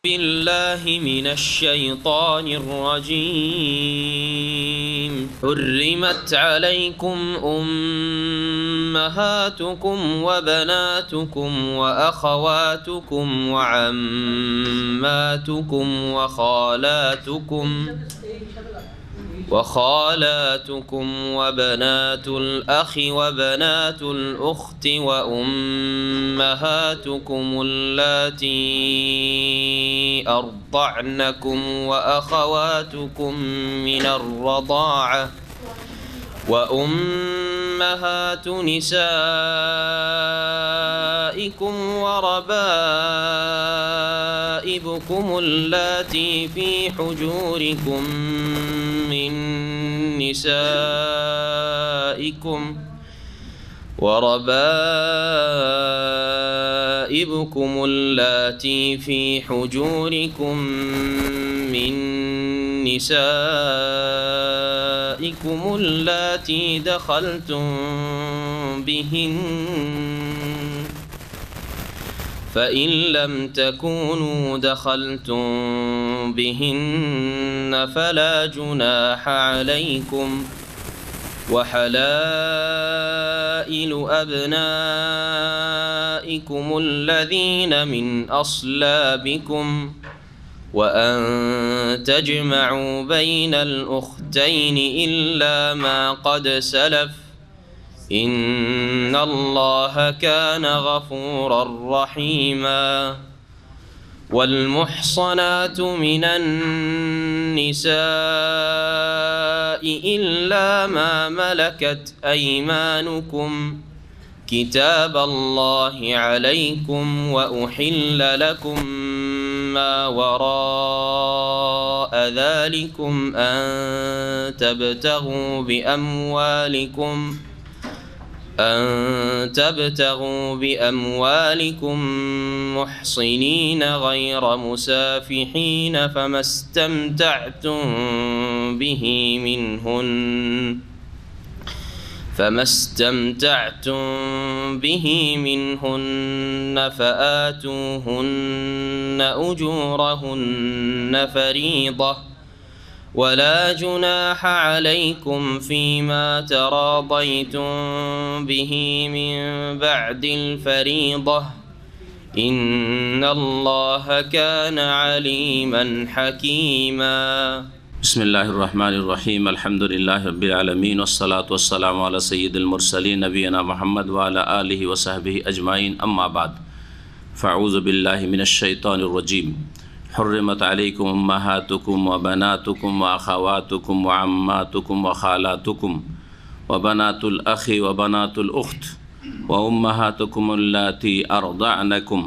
بالله من الشيطان الرجيم. حرمت عليكم أمهاتكم وبناتكم وأخواتكم وعماتكم وخالاتكم وبنات الأخ وبنات الأخت وأمهاتكم اللاتي أرضعنكم وأخواتكم من الرضاعة وأمهات نسائكم وربائبكم اللاتي في حجوركم من نسائكم وربائبكم اللاتي في حجوركم من نسائكم اللاتي دخلتم بهن فإن لم تكونوا دخلتم بهن فلا جناح عليكم وحلائل أبنائكم الذين من أصلابكم وأن تجمعوا بين الأختين إلا ما قد سلف إن الله كان غفورا رحيما. والمحصنات من النساء إلا ما ملكت أيمانكم كتاب الله عليكم وأحل لكم ما وراء ذلكم أن تبتغوا بأموالكم محصنين غير مسافحين فما استمتعتم به منهن فآتوهن أجورهن فريضة ولا جناح عليكم فيما تراضيتم به من بعد الفريضة إن الله كان عليما حكيما. بسم الله الرحمن الرحيم. الحمد لله رب العالمين والصلاة والسلام على سيد المرسلين نبينا محمد وعلى آله وصحبه أجمعين. أما بعد فأعوذ بالله من الشيطان الرجيم. حرمت عليكم أمهاتكم وبناتكم وأخواتكم وعماتكم وخالاتكم وبنات الأخ وبنات الأخت وأمهاتكم اللاتي أرضعنكم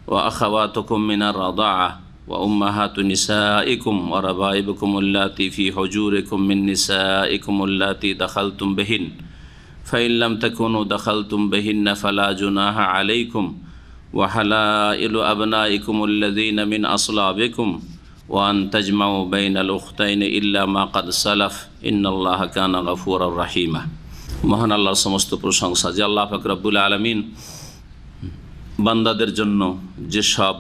وأخواتكم من الرضاعة وأمهات نسائكم وربائبكم اللاتي في حجوركم من نسائكم اللاتي دخلتم بهن فإن لم تكونوا دخلتم بهن فلا جناح عليكم وحلائل أبنائكم الذين من أصلابكم وأن تجمعوا بين الأختين إلا ما قد سلف إن الله كان غفورا رحيما. মহান আল্লাহর সমস্ত প্রশংসা যে আল্লাহ পাক রব্বুল আলামিন বান্দাদের জন্য যেসব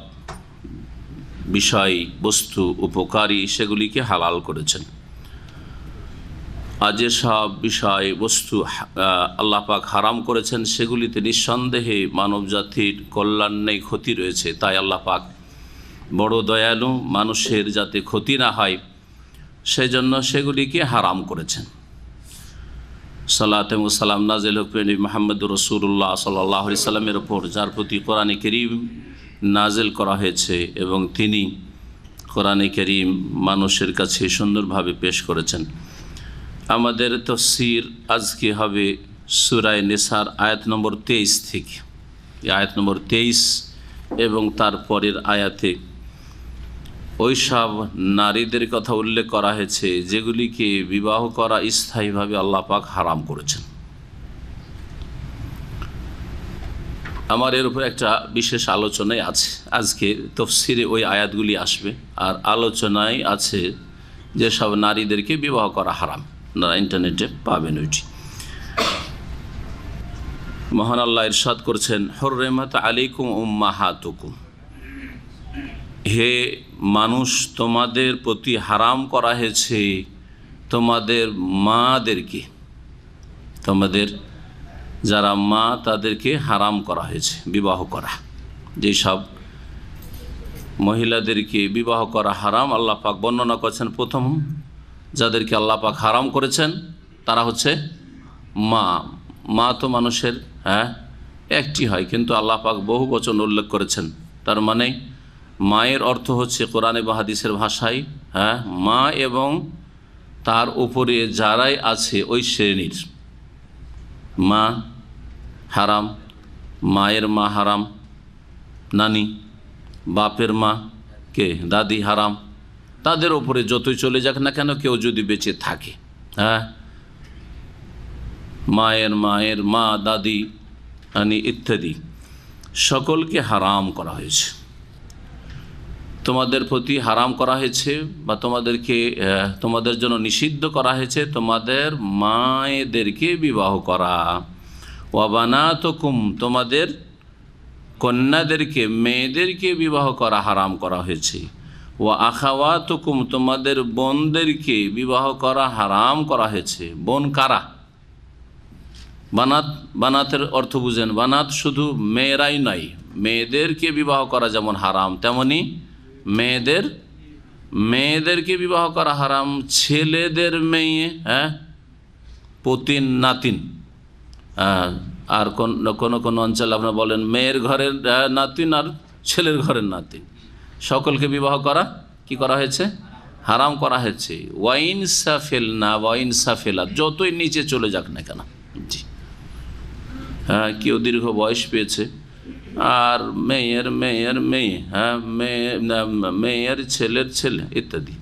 বিষয় বস্তু উপকারী সেগুলিকে হালাল করেছেন, আর যেসব বিষয় বস্তু আল্লাহ পাক হারাম করেছেন সেগুলিতে নিঃসন্দেহে মানবজাতির কল্যাণ নেই, ক্ষতি রয়েছে। তাই আল্লাহ পাক বড় দয়ালু, মানুষের যাতে ক্ষতি না হয় সেজন্য সেগুলিকে হারাম করেছেন। সালাত এবং সালাম নাজিল হোক নবী মুহাম্মদুর রাসূলুল্লাহ সাল্লাল্লাহু আলাইহি সাল্লামের ওপর, যার প্রতি কোরআনে কারীম নাজিল করা হয়েছে এবং তিনি কোরআনে কারীম মানুষের কাছে সুন্দরভাবে পেশ করেছেন। আমাদের তাফসীর আজকে হবে সূরা নিসার আয়াত নম্বর 23 থেকে। আয়াত নম্বর 23 এবং তারপরের আয়াতে ওইসব নারীদের কথা উল্লেখ করা হয়েছে যেগুলিকে বিবাহ করা স্থায়ীভাবে আল্লাহ পাক হারাম করেছেন। আমার এর উপর একটা বিশেষ আলোচনায় আছে। আজকে তাফসীরে ওই আয়াতগুলি আসবে, আর আলোচনায় আছে যেসব নারীদেরকে বিবাহ করা হারাম। আপনারা ইন্টারনেটে পাবেন ওইটি। মহান আল্লাহ ইরশাদ করছেন, হুররিমাত আলাইকুম উম্মাহাতুকুম। হে মানুষ, তোমাদের প্রতি হারাম করা হয়েছে তোমাদের মাদেরকে, তোমাদের যারা মা তাদেরকে হারাম করা হয়েছে বিবাহ করা। যেসব মহিলাদেরকে বিবাহ করা হারাম আল্লাহ পাক বর্ণনা করেছেন, প্রথম যাদেরকে আল্লাহ পাক হারাম করেছেন তারা হচ্ছে মা। মা তো মানুষের একটি হয়, কিন্তু আল্লাহ পাক বহু বচন উল্লেখ করেছেন। তার মানে মায়ের অর্থ হচ্ছে কোরআনে বা হাদিসের ভাষায় মা এবং তার উপরে যারাই আছে ওই শ্রেণীর মা হারাম, মায়ের মা হারাম, নানি, বাপের মা কে দাদি হারাম, তাদের উপরে যতই চলে যাক না কেন কেউ যদি বেঁচে থাকে, মায়ের মা, দাদি, নানি ইত্যাদি সকলকে হারাম করা হয়েছে। তোমাদের প্রতি হারাম করা হয়েছে বা তোমাদের জন্য নিষিদ্ধ করা হয়েছে তোমাদের মায়েদেরকে বিবাহ করা। ওয়া বানাতুকুম, তোমাদের কন্যাদেরকে মেয়েদেরকে বিবাহ করা হারাম করা হয়েছে। ওয়া আখাওয়াতুকুম, তোমাদের বোনদেরকে বিবাহ করা হারাম করা হয়েছে। বোন কারা? বানাত, বানাতের অর্থ বুঝেন। বানাত শুধু মেয়েরাই নয়, মেয়েদেরকে বিবাহ করা যেমন হারাম তেমনি মেয়েদেরকে বিবাহ করা হারাম। ছেলেদের মেয়ে, পতিন, নাতিন, আর কোন অঞ্চলে আপনারা বলেন মেয়ের ঘরের নাতিন আর ছেলের ঘরের নাতিন, সকলকে বিবাহ করা কি করা হয়েছে? হারাম করা হয়েছে। ওয়াইন সাফেল না ওয়াইন সাফেলা, যতই নিচে চলে যাক না কেন। জি, কেউ দীর্ঘ বয়স পেয়েছে আর মেয়ের মেয়ে, মেয়ের ছেলের ছেলে ইত্যাদি,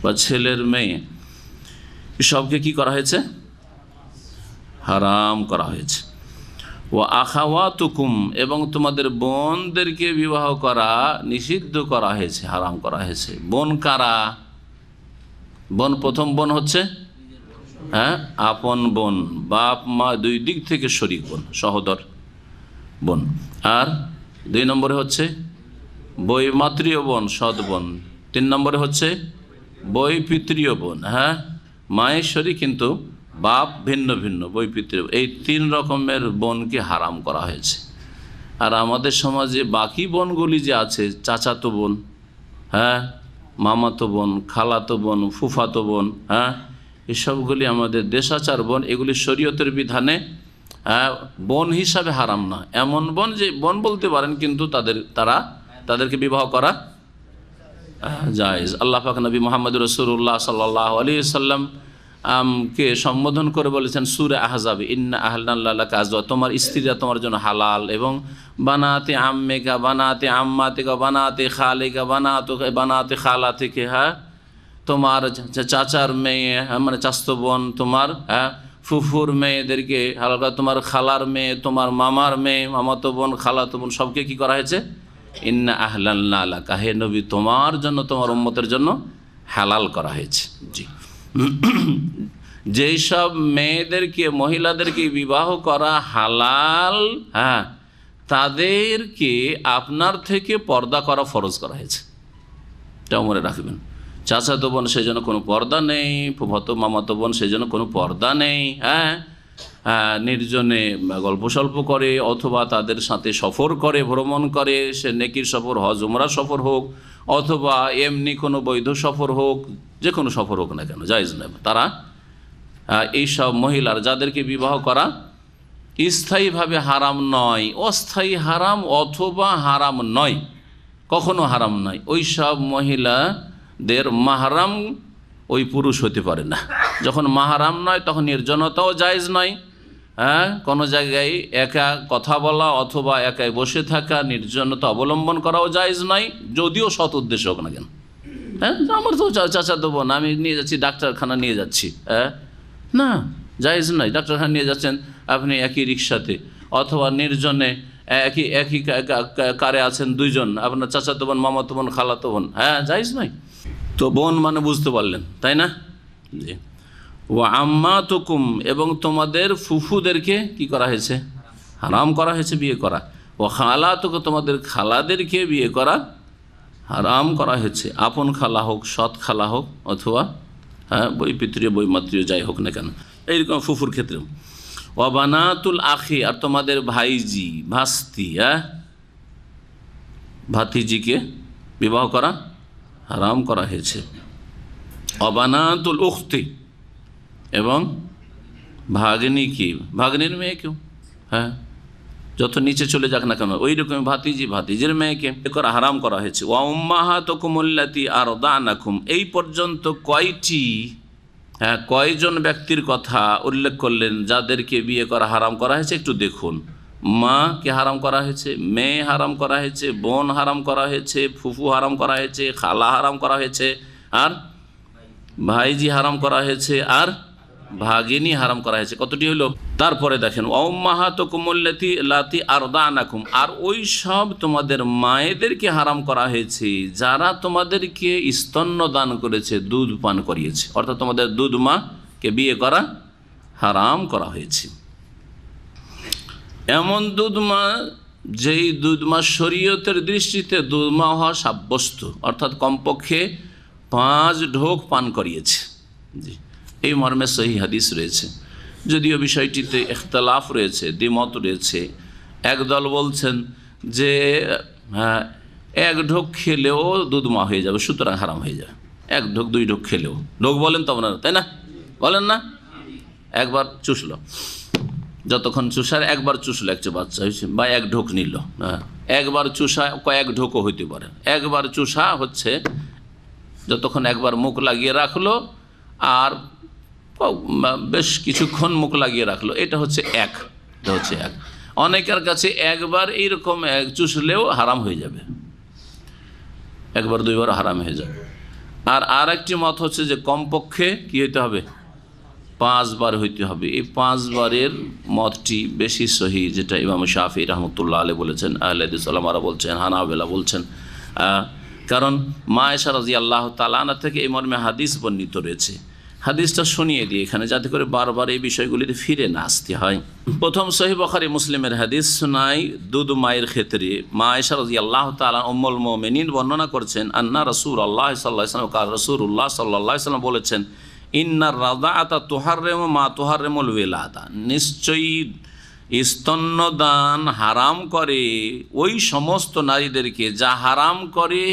বা ছেলের মেয়ে, সবকে কি করা হয়েছে? হারাম করা হয়েছে। ও আখাওয়াতুকুম, এবং তোমাদের বোনদেরকে বিবাহ করা নিষিদ্ধ করা হয়েছে, হারাম করা হয়েছে। বোন কারা? বোন, প্রথম বোন হচ্ছে আপন বোন, বাপ মা দুই দিক থেকে শরীক বোন, সহোদর বোন। আর 2 নম্বরে হচ্ছে বৈমাতৃয় বোন, সৎ বোন। 3 নম্বরে হচ্ছে বৈপিতৃয় বোন, মায়ের শরীক কিন্তু বাপ ভিন্ন ভিন্ন, বৈপিতৃয়। এই 3 রকমের বোনকে হারাম করা হয়েছে। আর আমাদের সমাজে বাকি বোনগুলি যে আছে, চাচাতো বোন, মামাতো বোন, খালাতো বোন, ফুফাতো বোন, এসবগুলি আমাদের দেশাচার বোন, এগুলি শরীয়তের বিধানে বোন হিসাবে হারাম না। এমন বোন যে বোন বলতে পারেন কিন্তু তাদেরকে বিবাহ করা জায়েজ। আল্লাহ পাক নবী মুহাম্মদ রাসূলুল্লাহ সাল্লাল্লাহু আলাইহি ওয়াসাল্লাম কে সম্বোধন করে বলেছেন সূরা আহজাব, ইন্না আহলানা লাকা আজওয়া, তোমার স্ত্রীরা তোমার জন্য হালাল, এবং বানাতে আম্মিকা, বানাতে আম্মাতিকা, বানাতে খালিকা, বানাতে খালাতিকা, তোমার চাচার মেয়ে মানে চাচতো বোন, তোমার ফুফুর মেয়েদেরকে হালাল করা, তোমার খালার মেয়ে, তোমার মামার মেয়ে, মামাতো বোন, খালাতো বোন, সবকে কি করা হয়েছে? ইন্না আহলানা লাকা, হে নবী তোমার জন্য, তোমার উম্মতের জন্য হালাল করা হয়েছে। জি, যেই সব মেয়েদেরকে, মহিলাদেরকে বিবাহ করা হালাল, তাদেরকে আপনার থেকে পর্দা করা ফরজ করা হয়েছে। এটা মনে রাখবেন। চাচাতো বোন সেই জন্য কোনো পর্দা নেই, ফুফাতো মামাতো বোন সেই জন্য কোনো পর্দা নেই। নির্জনে গল্প সল্প করে অথবা তাদের সাথে সফর করে, ভ্রমণ করে, সে নেকির সফর, হজ উমরা সফর হোক অথবা এমনি কোনো বৈধ সফর হোক, যে কোনো সফর হোক না কেন, জায়েজ নয়। তারা এইসব মহিলার যাদেরকে বিবাহ করা স্থায়ীভাবে হারাম নয়, অস্থায়ী হারাম অথবা হারাম নয়, কখনো হারাম নয়, ওই সব মহিলাদের মাহরাম ওই পুরুষ হতে পারে না। যখন মাহরাম নয় তখন নির্জনতাও জায়েজ নয়। কোনো জায়গায় একা কথা বলা অথবা একাই বসে থাকা, নির্জনতা অবলম্বন করাও জায়েজ নয়, যদিও সৎ উদ্দেশ্য হোক না কেন। আমার তো চাচাতো বোন, আমি নিয়ে যাচ্ছি ডাক্তারখানা নিয়ে যাচ্ছি, না, জায়েজ নয়। ডাক্তারখানা নিয়ে যাচ্ছেন আপনি একই রিক্সাতে, অথবা নির্জনে একই কারে আছেন 2 জন, আপনার চাচাতো বোন, মামাতো বোন, খালাতো বোন, জায়েজ নয়। তো বোন মানে বুঝতে পারলেন, তাই না? জি। ওয়া আম্মাতুকুম, এবং তোমাদের ফুফুদেরকে কি করা হয়েছে? হারাম করা হয়েছে বিয়ে করা। ও খালাতুকুম, তোমাদের খালাদেরকে বিয়ে করা হারাম করা হয়েছে, আপন খালা হোক, সৎ খালা হোক, অথবা বই পিতৃ বইমাতৃ যাই হোক না কেন, এইরকম ফুফুর ক্ষেত্রে। ওয়াবানাতুল আখি, আর তোমাদের ভাইজি ভাস্তি, ভাতিজিকে বিবাহ করা হারাম করা হয়েছে। ওয়াবানাতুল উখতি, এবং ভাগ্নি কি, ভাগ্নির মেয়েকেও, যত নিচে চলে যাক না কেন ওই রকম ভাতিজি ভাতিজির মেয়েকে করা হারাম করা হয়েছে। ওয়া উম্মাহাতুকুম আল্লাতী আরদানাকুম, এই পর্যন্ত কয়জন ব্যক্তির কথা উল্লেখ করলেন যাদেরকে বিয়ে করা হারাম করা হয়েছে, একটু দেখুন। মাকে হারাম করা হয়েছে, মেয়ে হারাম করা হয়েছে, বোন হারাম করা হয়েছে, ফুফু হারাম করা হয়েছে, খালা হারাম করা হয়েছে, আর ভাইজি হারাম করা হয়েছে, আর ভাগিনী হারাম করা হয়েছে। কতটি হলো? তারপরে দেখেন উম্মাহাতুকুম আল্লাতী আরদানাকুম, আর ওই সব তোমাদের মায়েদেরকে হারাম করা হয়েছে যারা তোমাদেরকে স্তন্য দান করেছে, দুধ পান করিয়েছে, অর্থাৎ তোমাদের দুধ মাকে বিয়ে করা হারাম করা হয়েছে। এমন দুধ মা, যেই দুধ মা শরীয়তের দৃষ্টিতে দুধ মা হওয়া সাব্যস্ত, অর্থাৎ কমপক্ষে 5 ঢোক পান করিয়েছে। জি, এই মর্মে সহিহ হাদিস রয়েছে, যদিও বিষয়টিতে ইখতিলাফ রয়েছে, দ্বিমত রয়েছে। একদল বলছেন যে 1 ঢোক খেলেও দুধ মা হয়ে যাবে, সুতরাং হারাম হয়ে যাবে। 1 ঢোক 2 ঢোক খেলেও, ঢোক বলেন তো আপনারা, তাই না? বলেন না? একবার চুষলো, যতক্ষণ চুষার একবার চুষলো একটা বাচ্চা হয়েছে, বা 1 ঢোক নিল, একবার চুষা কয়েক ঢোকও হইতে পারে। একবার চুষা হচ্ছে যতক্ষণ একবার মুখ লাগিয়ে রাখলো আর বেশ কিছুক্ষণ মুখ লাগিয়ে রাখলো, এটা হচ্ছে এক। অনেকের কাছে একবার এইরকম চুষলেও হারাম হয়ে যাবে, 1বার 2বার হারাম হয়ে যাবে। আর একটি মত হচ্ছে যে কমপক্ষে কি হইতে হবে, 5 বার হইতে হবে। এই 5 বারের মতটি বেশি সহি, যেটা ইমাম শাফি রহমতুল্লাহ আলাইহি বলেছেন, আহলে হাদিস ওলামারা বলছেন, হানাবেলা বলছেন। কারণ মা আয়েশা রাদিয়াল্লাহু তাআলা আনহা থেকে এই মর্মে হাদিস বর্ণিত রয়েছে। হাদিসটা শুনিয়ে দিই এখানে, যাতে করে বারবার এই বিষয়গুলিতে ফিরে না আসতে হয়। প্রথম সহিহ বুখারী মুসলিমের হাদিস শোনাই দুধ মায়ের ক্ষেত্রে। মা আয়েশা রাদিয়াল্লাহু তাআলা উম্মুল মুমিনিন বর্ণনা করছেন, আন্না রাসূলুল্লাহ সাল্লাল্লাহু আলাইহি ওয়াসাল্লাম কাল, রাসূলুল্লাহ সাল্লাল্লাহু আলাইহি ওয়াসাল্লাম বলেছেন, ইন্নার রাদাআতা তুহাররিমু মা তুহাররিমুল ওয়ালাদা, নিশ্চয়ই স্তন্যদান হারাম করে ওই সমস্ত নারীদেরকে যা হারাম করে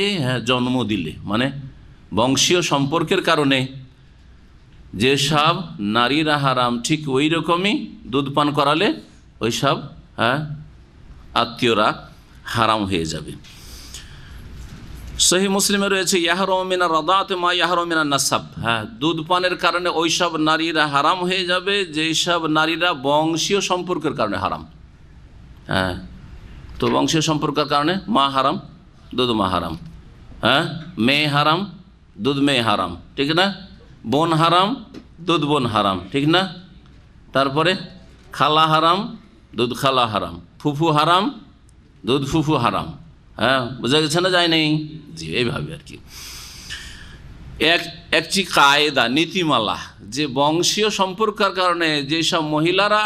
জন্ম দিলে, মানে বংশীয় সম্পর্কের কারণে যেসব নারীরা হারাম, ঠিক ওই রকমই দুধ পান করালে ওই সব আত্মীয়রা হারাম হয়ে যাবে। সহিহ মুসলিমে রয়েছে ইয়াহরুমু মিনার রাদাআতি মা ইয়াহরুমু মিনান নাসাব, দুধ পানের কারণে ওই সব নারীরা হারাম হয়ে যাবে যেই সব নারীরা বংশীয় সম্পর্কের কারণে হারাম। তো বংশীয় সম্পর্কের কারণে মা হারাম, দুধ মা হারাম, মেয়ে হারাম, দুধ মেয়ে হারাম, ঠিক না? বোন হারাম, দুধ বোন হারাম, ঠিক না? তারপরে খালা হারাম, দুধ খালা হারাম, ফুফু হারাম, দুধ ফুফু হারাম। বোঝা গেছে না? যায় নাই? জি, এইভাবে আর কি একটি কায়দা, নীতিমালা, যে বংশীয় সম্পর্কের কারণে যেসব মহিলারা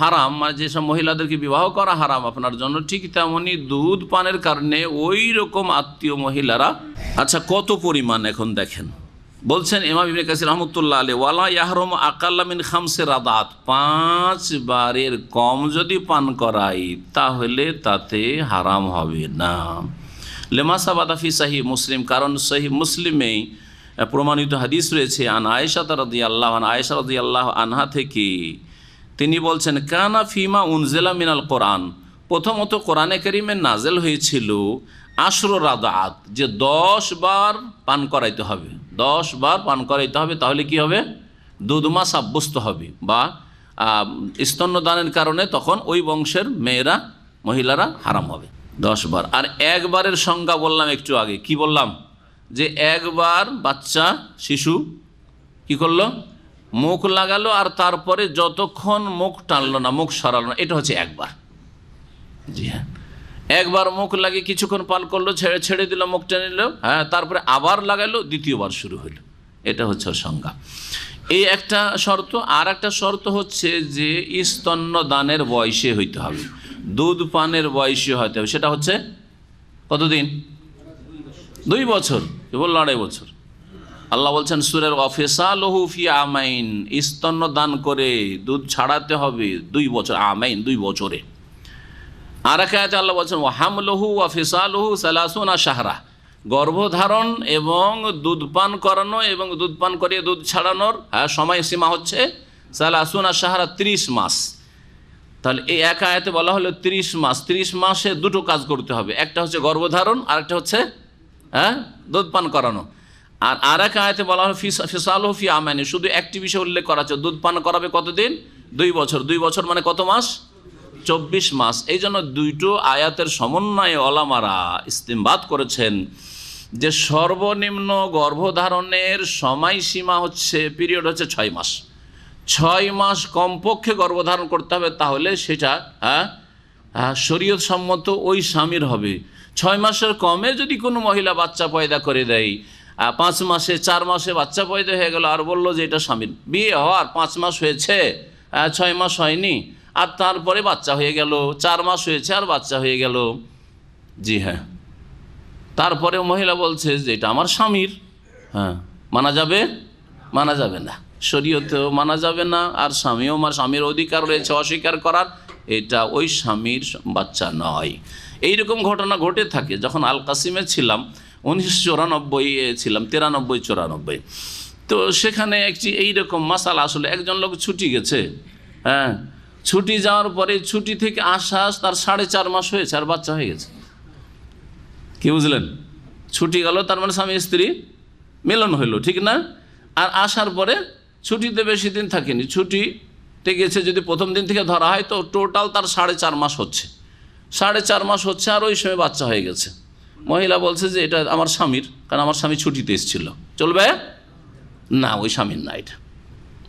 হারাম, মানে যেসব মহিলাদেরকে বিবাহ করা হারাম আপনার জন্য, ঠিক তেমনি দুধ পানের কারণে ওই রকম আত্মীয় মহিলারা। আচ্ছা, কত পরিমাণ এখন দেখেন। বলছেন ইমাম ইবনে কাসির রাহমাতুল্লাহ আলাইহি, ওয়ালা ইয়াহরুমু আকাল্লা মিন 5 রাদাত, 5 বারের কম যদি পান করাই তাহলে তাতে হারাম হবে না। লেমা সাবাতা ফি সহিহ মুসলিম, কারণ সহিহ মুসলিমেই প্রমাণিত হাদিস রয়েছে আন আয়েশা রাদিয়াল্লাহু আনহা, আয়েশা রাদিয়াল্লাহু আনহা থেকে তিনি বলছেন, কানা ফিমা উনজিলা মিনাল কোরআন, প্রথমত কোরআনে কারীমে নাজেল হয়েছিল 10 রাদাত, যে 10 বার পান করাইতে হবে, 10 বার পান করাইতে হবে, তাহলে কি হবে, দুধমা সাব্যস্ত হবে, বা স্তন্যদানের কারণে তখন ওই বংশের মেয়েরা, মহিলারা হারাম হবে 10 বার। আর 1 বারের সংজ্ঞা বললাম একটু আগে, কি বললাম, যে 1 বার বাচ্চা শিশু কি করলো, মুখ লাগালো, আর তারপরে যতক্ষণ মুখ টানলো না, মুখ সরালো না, এটা হচ্ছে 1 বার। জি হ্যাঁ, 1 বার মুখ লাগিয়ে কিছুক্ষণ পান করলো, ছেড়ে দিল, মুখ টেনে নিল, তারপরে আবার লাগালো, দ্বিতীয়বার শুরু হলো, এটা হচ্ছে সংজ্ঞা। এই একটা শর্ত। আর একটা শর্ত হচ্ছে যে স্তন্যদানের বয়সে হইতে হবে, দুধ পানের বয়সে হইতে হবে। সেটা হচ্ছে কতদিন? 2 বছর, কে বলল 2.5 বছর। আল্লাহ বলছেন সূরার ওয়াফিসালুহু ফি আমাইন, স্তন্য দান করে দুধ ছাড়াতে হবে 2 বছর, আমাইন 2 বছরে। আর এক আয়াতে আল্লাহ বলছেন ওয়াহামলুহু ওয়াফিসালুহু 30 শাহরা, গর্ভধারণ এবং দুধ পান করানো এবং দুধ পান করিয়ে দুধ ছাড়ানোর সময়সীমা হচ্ছে 30 শাহরা, 30 মাস। তাহলে এই এক আয়াতে বলা হলো 30 মাস। 30 মাসে দুটো কাজ করতে হবে, একটা হচ্ছে গর্ভধারণ আর একটা হচ্ছে দুধ পান করানো। আর এক আয়াতে বলা হলো ফিসালুহু ফি আমাইন, শুধু একটি বিষয় উল্লেখ করা হচ্ছে, দুধ পান করাবে কতদিন? 2 বছর। 2 বছর মানে কত মাস? 24 মাস। এই জন্য দুইটো আয়াতের সমন্বয়ে ওলামারা ইস্তিমবাত করেছেন যে সর্বনিম্ন গর্ভধারণের সময়সীমা হচ্ছে, পিরিয়ড হচ্ছে 6 মাস। 6 মাস কমপক্ষে গর্ভধারণ করতে হবে, তাহলে সেটা শরীয়ত সম্মত ওই স্বামীর হবে। 6 মাসের কমে যদি কোনো মহিলা বাচ্চা পয়দা করে দেয়, 5 মাসে 4 মাসে বাচ্চা পয়দা হয়ে গেল, আর বললো যে এটা স্বামীর, বিয়ে হওয়ার 5 মাস হয়েছে, 6 মাস হয়নি, আর তারপরে বাচ্চা হয়ে গেল, 4 মাস হয়েছে আর বাচ্চা হয়ে গেল, জি হ্যাঁ, তারপরে মহিলা বলছে যে এটা আমার স্বামীর, মানা যাবে? মানা যাবে না, শরীয়তেও মানা যাবে না, আর স্বামীও, আমার স্বামীর অধিকার রয়েছে অস্বীকার করার, এটা ওই স্বামীর বাচ্চা নয়। এইরকম ঘটনা ঘটে থাকে। যখন আল কাসিমে ছিলাম 1994 ছিলাম, 93-94, তো সেখানে একটি এইরকম মাসালা, আসলে একজন লোক ছুটি গেছে, ছুটি যাওয়ার পরে ছুটি থেকে আসা তার 4.5 মাস হয়েছে আর বাচ্চা হয়ে গেছে। কি বুঝলেন? ছুটি গেল, তার মানে স্বামী স্ত্রী মিলন হইল, ঠিক না? আর আসার পরে ছুটিতে বেশি দিন থাকেনি, ছুটিতে গেছে যদি প্রথম দিন থেকে ধরা হয় তো টোটাল তার 4.5 মাস হচ্ছে, 4.5 মাস হচ্ছে, আর ওই সময় বাচ্চা হয়ে গেছে। মহিলা বলছে যে এটা আমার স্বামীর, কারণ আমার স্বামী ছুটিতে এসেছিল। চলবে না, ওই স্বামীর না এটা।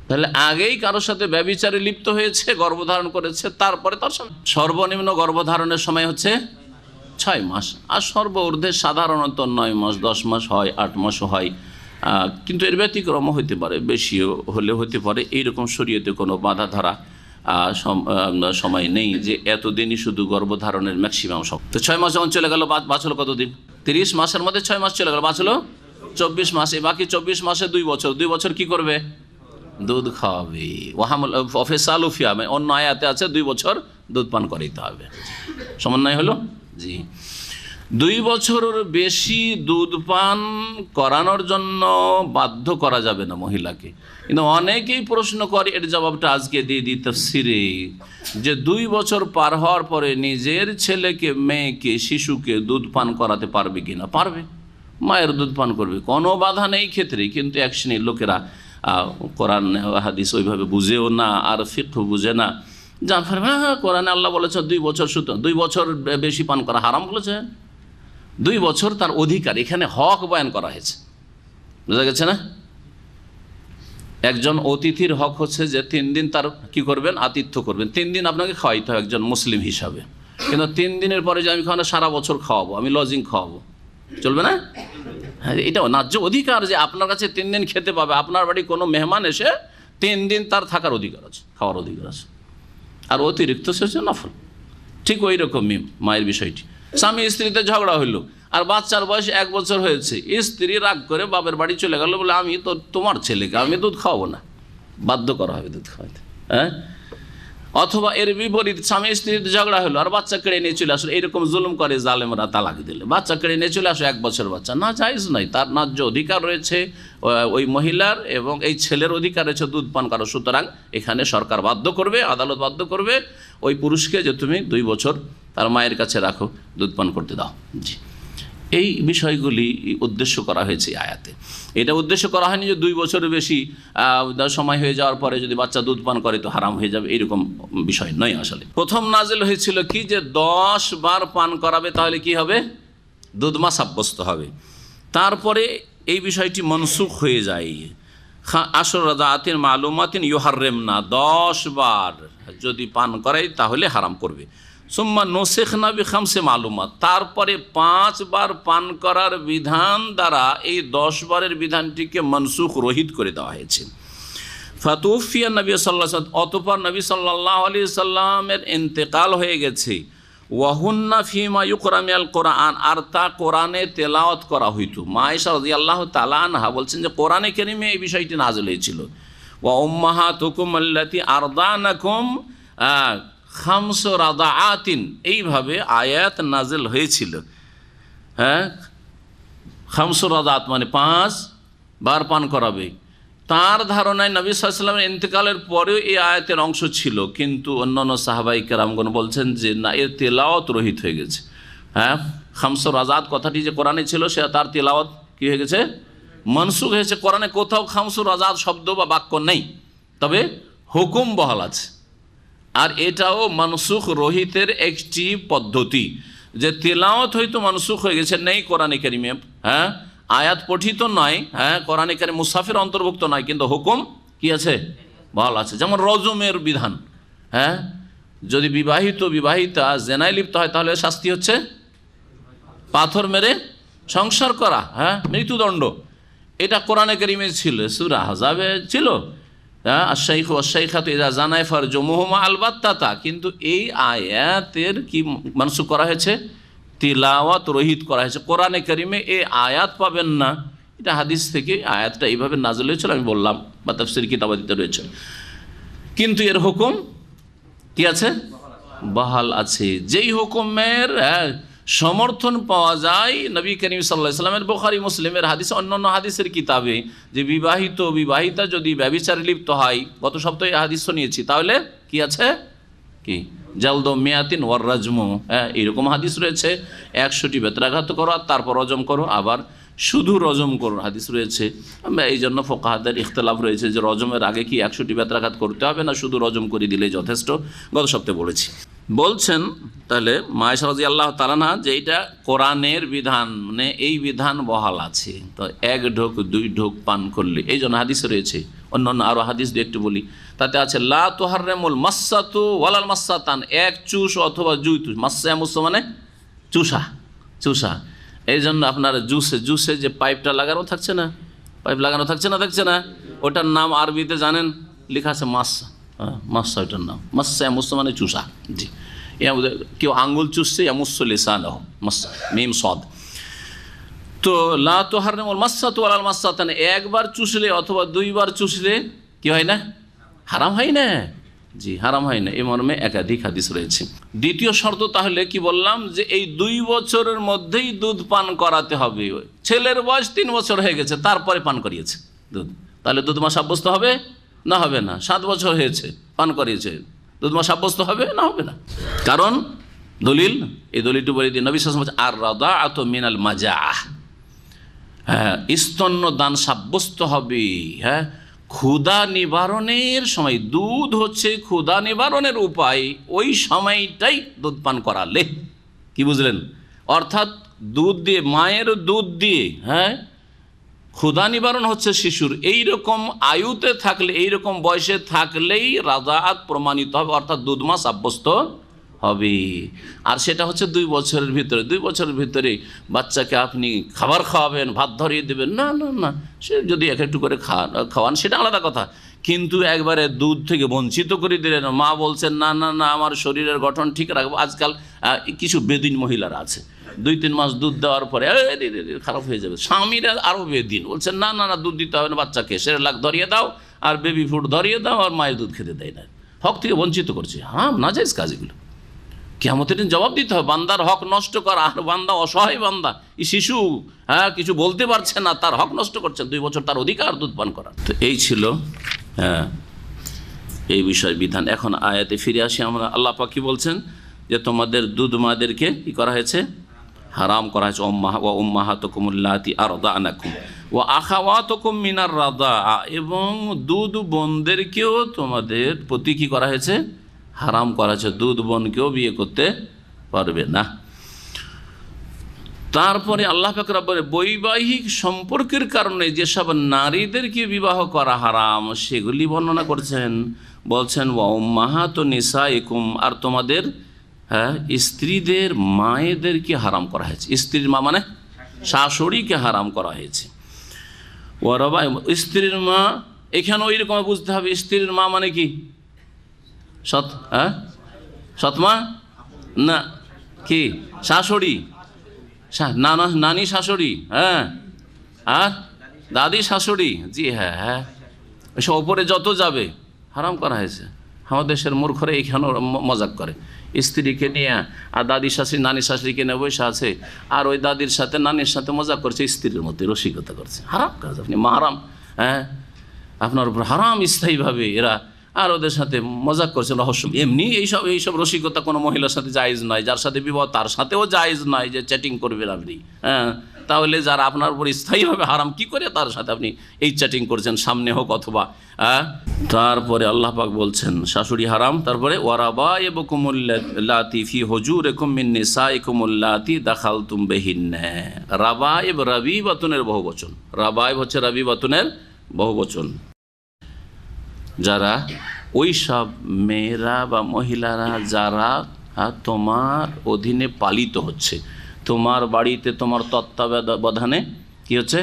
তাহলে আগেই কারোর সাথে ব্যভিচারে লিপ্ত হয়েছে, গর্ভধারণ করেছে, তারপরে তার স্বামী। সর্বনিম্ন গর্ভধারণের সময় হচ্ছে 6 মাস, আর সর্বঊর্ধ্বে সাধারণত 9 মাস, 10 মাস হয়, 8 মাসও হয়, কিন্তু এর ব্যতিক্রমও হতে পারে, বেশিও হলে হতে পারে। এইরকম শরীয়তে কোনো বাধা ধরা সময় নেই যে এতদিনই শুধু গর্ভধারণের ম্যাক্সিমাম সব। তো 6 মাস যখন চলে গেল, বাঁচলো কতদিন? 30 মাসের মধ্যে 6 মাস চলে গেল, বাঁচলো 24 মাস। বাকি 24 মাসে 2 বছর, 2 বছর কি করবে? দুধ খাওয়াবে। ওয়াফিসালুহু ফি আমাইন, অন্য আয়াতে আছে 2 বছর দুধ পান করাইতে হবে। সমন্বয় হলো? জি। 2 বছরের বেশি দুধ পান করানোর জন্য বাধ্য করা যাবে না মহিলাকে। কিন্তু অনেকেই প্রশ্ন করে, এর জবাবটা আজকে দিয়ে দিই তাফসিরে, যে 2 বছর পার হওয়ার পরে নিজের ছেলেকে, মেয়েকে, শিশুকে দুধ পান করাতে পারবে কিনা? পারবে, মায়ের দুধ পান করবে, কোনো বাধা নেই ক্ষেত্রে। কিন্তু এক শ্রেণীর লোকেরা কোরআন হাদিস ওইভাবে বুঝেও না, আর ফিকহ বুঝে না, জানতে পারবে হ্যাঁ কোরআনে আল্লাহ বলেছে 2 বছর, সুতরাং 2 বছর বেশি পান করা হারাম বলেছে। 2 বছর তার অধিকার, এখানে হক বয়ান করা হয়েছে, বুঝা গেছে না? একজন অতিথির হক হচ্ছে যে 3 দিন তার কি করবেন? আতিথ্য করবেন। 3 দিন আপনাকে খাওয়াইতে হবে একজন মুসলিম হিসাবে। কিন্তু 3 দিনের পরে যে আমি খাওয়ানো সারা বছর খাওয়াবো, আমি লজিং খাওয়াবো, চলবে না? হ্যাঁ, এটা ন্যায্য অধিকার যে আপনার কাছে 3 দিন খেতে পাবে। আপনার বাড়ি কোনো মেহমান এসে 3 দিন তার থাকার অধিকার আছে, খাওয়ার অধিকার আছে, আর অতিরিক্ত সে হচ্ছে নফল। ঠিক ওই রকমই মায়ের বিষয়টি। স্বামী স্ত্রীতে ঝগড়া হইলো, আর বাচ্চার বয়স 1 বছর হয়েছে, স্ত্রী রাগ করে বাপের বাড়ি চলে গেল, বলে আমি তো তোমার ছেলেকে আমি দুধ খাওয়াবো না, বাধ্য করা হবে দুধ খাওয়াতে। হ্যাঁ, অথবা এর বিপরীত, স্বামী স্ত্রীতে ঝগড়া হলো আর বাচ্চা কেড়ে নিয়ে চলে আসলো। এইরকম জুলুম করে জালেমরা, তালাক দিলে বাচ্চা কেড়ে নিয়ে চলে আসো, 1 বছর বাচ্চা, না জায়েজ নাই। তার ন্যায্য অধিকার রয়েছে ওই মহিলার, এবং এই ছেলের অধিকার রয়েছে দুধ পান করা। সুতরাং এখানে সরকার বাধ্য করবে, আদালত বাধ্য করবে ওই পুরুষকে যে তুমি 2 বছর তার মায়ের কাছে রাখো, দুধ পান করতে দাও। জি, এই বিষয়গুলি উদ্দেশ্য করা হয়েছে আয়াতে। এটা উদ্দেশ্য করা হয়নি যে 2 বছরের বেশি সময় হয়ে যাওয়ার পরে যদি বাচ্চা দুধ পান করে তো হারাম হয়ে যাবে, এইরকম বিষয় নয়। আসলে প্রথম নাজিল হয়েছিল কি, যে 10 বার পান করাবে, তাহলে কি হবে? দুধমা সাব্যস্ত হবে। তারপরে এই বিষয়টি মনসুখ হয়ে যায়। আশরাদাতিন মালুমাতিন ইউহাররিমনা, 10 বার যদি পান করায় তাহলে হারাম করবে। সুম্মা নুসিখনা বিখামসে মালুমাত, তারপরে 5 বার পান করার বিধান দ্বারা এই 10 বারের বিধানটিকে মনসুখ, রহিত করে দেওয়া হয়েছে। ফাতুফিয়া নবী সাল্লাল্লাহু আলাইহি ওয়াসাল্লাম, অতঃপর নবী সাল্লাল্লাহু আলাইহি সাল্লামের ইন্তেকাল হয়ে গেছে। ওয়াহুন্না ফিমা ইউকরা মিনাল কোরআন, আর তা কোরআনে তেলাওয়াত করা হইতো। মা আয়েশা রাদিয়াল্লাহু তাআলা আনহা বলছেন যে কোরআনে কারীমে এই বিষয়টি নাযিল হয়েছিল। ওয়া উম্মাহাতুকুম আল্লাতী আরদানাকুম খামসু রাদাআতিন, এইভাবে আয়াত নাযিল হয়েছিল। হ্যাঁ, খামসু রাদাআত মানে 5 বার পান করাবে। তার ধারণায় নবী সাল্লাল্লাহু আলাইহি ওয়াসাল্লামের ইন্তেকালের পরেও এই আয়াতের অংশ ছিল, কিন্তু অন্যান্য সাহাবায়ে কেরামগণ বলছেন যে না, এর তেলাওয়াত রহিত হয়ে গেছে। হ্যাঁ, খামসু রাদাআত কথাটি যে কোরআনে ছিল সে তার তেলাওয়াত কি হয়ে গেছে, মনসুখ হয়েছে। কোরআনে কোথাও খামসু রাদাআত শব্দ বা বাক্য নেই, তবে হুকুম বহাল আছে। আর এটাও মনসুখ রহিতের একটি পদ্ধতি, যে তেলাওয়াত হয়তো মনসুখ হয়ে গেছে, নেই কোরআনে কারিমে। হ্যাঁ, আয়াত পঠিত নয়, হ্যাঁ কোরআনে কারিম মুসাফির অন্তর্ভুক্ত নয়, কিন্তু হুকুম কি আছে, বহাল আছে। যেমন রজমের বিধান, হ্যাঁ যদি বিবাহিতা জেনায় লিপ্ত হয় তাহলে শাস্তি হচ্ছে পাথর মেরে সংসার করা, হ্যাঁ মৃত্যুদণ্ড। এটা কোরআনে কারিমে ছিল, সূরা আহজাবে ছিল, হ্যাঁ আশ-শাইখু ওয়াশ-শাইখাতু ইযা জানায়া ফারজুমুহুমা আলবাত্তাতা। কিন্তু এই আয়াতের কি মনসুখ করা হয়েছে, তিলাওয়াত রহিত করা হয়েছে। কোরআনে কারিমে এই আয়াত পাবেন না, এটা হাদিস থেকে আয়াতটা এইভাবে নাযিল হয়েছিল, আমি বললাম, বা তাফসীর কিতাবাদিতে রয়েছে। কিন্তু এর হুকুম কি আছে, বহাল আছে। যেই হুকুমের সমর্থন পাওয়া যায় নবী করিম সাল্লাল্লাহু আলাইহি ওয়াসাল্লামের বুখারী মুসলিমের হাদিস, অন্যান্য হাদিসের কিতাবে, যে বিবাহিতা যদি ব্যভিচারে লিপ্ত হয়, গত সপ্তাহে হাদিস শুনিয়েছি, তাহলে কি আছে, কি জালদু মিয়াতিন ওয়ার রাজমু, হ্যাঁ এইরকম হাদিস রয়েছে। 100টি বেত্রাঘাত করো আর তারপর রজম করো, আবার শুধু রজম করো হাদিস রয়েছে। এই জন্য ফুকাহাদের ইখতিলাফ রয়েছে যে রজমের আগে কি 100টি বেত্রাঘাত করতে হবে না শুধু রজম করে দিলে যথেষ্ট, গত সপ্তাহে বলেছি। বলছেন তাহলে মা আয়েশা রাদিয়াল্লাহু তাআলা আনহা যে এইটা কোরআনের বিধান, মানে এই বিধান বহাল আছে। তো 1 ঢোক 2 ঢোক পান করলে, এই জন্য হাদিস রয়েছে, অন্যান্য আরও হাদিস দিয়ে একটু বলি, তাতে আছে লা তুহাররিমুল মাসসাতু ওয়ালাল মাসসাতান, 1 চুষ অথবা 2 চুষ। মাসসা মানে চুষা। এই জন্য আপনার জুসে যে পাইপটা লাগানো থাকছে না, দেখছে না, ওটার নাম আরবিতে জানেন, লেখা আছে মাসসা। মাসসা, ওটার নাম মাসসা মানে চুষা। জি, কেউ আঙ্গুল চুষছে, ইয়ামুসসু লিসানাহু, মাসসা মিম সাদ। তো লা তুহাররিমুল মাসসাতু ওয়ালাল মাসসাতান, 1 বার চুষলে অথবা 2 বার চুষলে কি হয় না, হারাম হয় না। জি, হারাম হয় না, এ মর্মে একাধিক হাদিস রয়েছে। দ্বিতীয় শর্ত তাহলে কি বললাম, যে এই 2 বছরের মধ্যেই দুধ পান করাতে হবে। ছেলের বয়স 3 বছর হয়ে গেছে, তারপরে পান করিয়েছে দুধ, তাহলে দুধ মা সাব্যস্ত হবে না, হবে না। 7 বছর হয়েছে, পান করিয়েছে, দুধ মা সাব্যস্ত হবে না, হবে না। কারণ দলিল, এই দলিলটি বলে দিন, নবী সাল্লাল্লাহু আলাইহি ওয়াসাল্লাম আর রাদাআতু মিনাল মাজাআহ, হ্যাঁ স্তন্যদান সাব্যস্ত হবে। হ্যাঁ, ক্ষুধা নিবারণের সময়, দুধ হচ্ছে ক্ষুধা নিবারণের উপায়, ওই সময়টাই দুধ পান করালে, কি বুঝলেন, অর্থাৎ দুধ দিয়ে, মায়ের দুধ দিয়ে, হ্যাঁ ক্ষুধা নিবারণ হচ্ছে শিশুর। এইরকম আয়ুতে থাকলে, এইরকম বয়সে থাকলেই রাদাআত প্রমাণিত হবে, অর্থাৎ দুধ মা সাব্যস্ত হবে। আর সেটা হচ্ছে 2 বছরের ভিতরে। 2 বছরের ভিতরে বাচ্চাকে আপনি খাবার খাওয়াবেন, ভাত ধরিয়ে দেবেন, না না না, সে যদি একটু করে খাওয়ান সেটা আলাদা কথা, কিন্তু একবারে দুধ থেকে বঞ্চিত করে দিলেন। মা বলছেন না না না, আমার শরীরের গঠন ঠিক রাখবো। আজকাল কিছু বেদিন মহিলারা আছে, 2-3 মাস দুধ দেওয়ার পরে খারাপ হয়ে যাবে, স্বামীরা আরও বেদিন, বলছেন না না না, দুধ দিতে হবে না বাচ্চাকে, সেরেলাক ধরিয়ে দাও আর বেবি ফুড ধরিয়ে দাও, আর মায়ের দুধ খেতে দেয় না, হক থেকে বঞ্চিত করছে। হ্যাঁ, নাজায়েজ কাজ এগুলো, কিয়ামতের দিন জবাব দিতে হবে। বান্দার হক নষ্ট করা, আর বান্দা অসহায় বান্দা, এই শিশু, হ্যাঁ কিছু বলতে পারছে না, তার হক নষ্ট করছেন, 2 বছর তার অধিকার দুধ পান করা। তো এই ছিল হ্যাঁ এই বিষয় বিধান। এখন আয়াতে ফিরে আসি আমরা। আল্লাহ পাক কি বলছেন, যে তোমাদের দুধ মাদেরকে কি করা হয়েছে, হারাম করা হয়েছে। ওয়া উম্মাহাতুকুম আল্লাতী আরদানাকুম ওয়া আখাওয়াতুকুম মিনার রাদাআ, এবং দুধ বোনদেরকেও তোমাদের প্রতি কি করা হয়েছে, হারাম করা হয়েছে। দুধ বোনকেও বিয়ে করতে পারবে না। তারপরে আল্লাহ পাক রব্বুল বৈবাহিক সম্পর্কের কারণে যেসব নারীদেরকে বিবাহ করা হারাম সেগুলি বর্ণনা করছেন। বলছেন ওয়া উম্মাহাতু নিসাইকুম, আর তোমাদের হ্যাঁ স্ত্রীদের মায়েদেরকে হারাম করা হয়েছে। স্ত্রীর মা মানে শাশুড়িকে হারাম করা হয়েছে। ওয়া রবা, স্ত্রীর মা এখানে ওই রকম বুঝতে হবে, স্ত্রীর মা মানে কি, সৎমা না, কি শাশুড়ি, নানা নানি শাশুড়ি, হ্যাঁ, আর দাদি শাশুড়ি, জি হ্যাঁ হ্যাঁ, এসব ওপরে যত যাবে হারাম করা হয়েছে। আমাদের দেশের মূর্খরা এইখানেও মজাক করে, স্ত্রীকে নিয়ে আর দাদি শাশুড়ি নানি শাশুড়িকে নিয়ে বসে আছে, আর ওই দাদির সাথে নানির সাথে মজাক করছে, স্ত্রীর মধ্যে রসিকতা করছে। হারাম কাজ, আপনি মারাম, হ্যাঁ, আপনার উপর হারাম স্থায়ীভাবে এরা, আর ওদের সাথে মজাক করছেন রহস্য। এমনি এইসব রসিকতা কোনো মহিলার সাথে জায়েজ নয়, যার সাথে বিবাহ তার সাথেও জায়েজ নয় যে চ্যাটিং করবেন আপনি, হ্যাঁ। তাহলে যারা আপনার উপর স্থায়ীভাবে হারাম, কি করে তার সাথে আপনি এই চ্যাটিং করছেন, সামনে হোক অথবা, হ্যাঁ। তারপরে আল্লাহ পাক বলছেন শাশুড়ি হারাম। তারপরে ওয়ারাবাইবুকুমুল্লাতি ফি হুজুরিকুম মিন নিসাইকুমুল্লাতি দাখালতুম বিহিন্না। রাবাইব রাবিবাতুনের বহুবচন, রাবাইব হচ্ছে রাবিবাতুনের বহুবচন। যারা ওই সব মেয়েরা বা মহিলারা যারা তোমার অধীনে পালিত হচ্ছে, তোমার বাড়িতে তোমার তত্ত্বাবধানে কি হচ্ছে,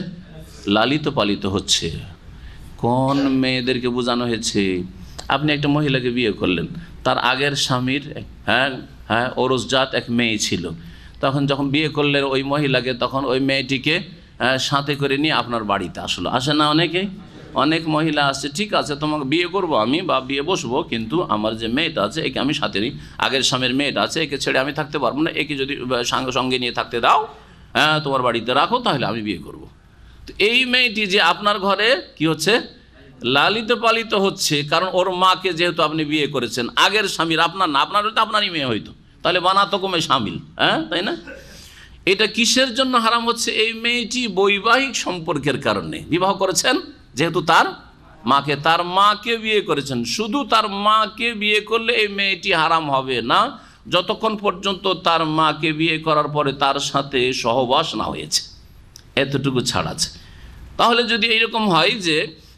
লালিত পালিত হচ্ছে। কোন মেয়েদেরকে বোঝানো হয়েছে? আপনি একটা মহিলাকে বিয়ে করলেন, তার আগের স্বামীর হ্যাঁ হ্যাঁ ওরসজাত এক মেয়ে ছিল, তখন যখন বিয়ে করলেন ওই মহিলাকে, তখন ওই মেয়েটিকে সাথে করে নিয়ে আপনার বাড়িতে আসলো। আসে না অনেক মহিলা আসছে, ঠিক আছে তোমাকে বিয়ে করব আমি বা বিয়ে বসবো, কিন্তু আমার যে মেয়েটা আছে একে আমি সাথে নিই, আগের স্বামীর মেয়েটা আছে একে ছেড়ে আমি থাকতে পারবো না, একে যদি সঙ্গে নিয়ে থাকতে দাও, হ্যাঁ তোমার বাড়িতে রাখো, তাহলে আমি বিয়ে করব। তো এই মেয়েটি যে আপনার ঘরে কি হচ্ছে, লালিত পালিত হচ্ছে, কারণ ওর মাকে যেহেতু আপনি বিয়ে করেছেন, আগের স্বামীর, আপনার না, আপনার হয়তো আপনারই মেয়ে হয়তো, তাহলে বানাতো কমে সামিল, হ্যাঁ তাই না? এটা কিসের জন্য হারাম হচ্ছে? এই মেয়েটি বৈবাহিক সম্পর্কের কারণে বিবাহ করেছেন, যেহেতু তার মাকে বিয়ে করেছেন। শুধু তার মাকে বিয়ে করলে এই মেয়েটি হারাম হবে না, যতক্ষণ পর্যন্ত তার মাকে বিয়ে করার পরে তার সাথে সহবাস না হয়েছে, এতটুকু ছাড় আছে। তাহলে যদি এইরকম হয় যে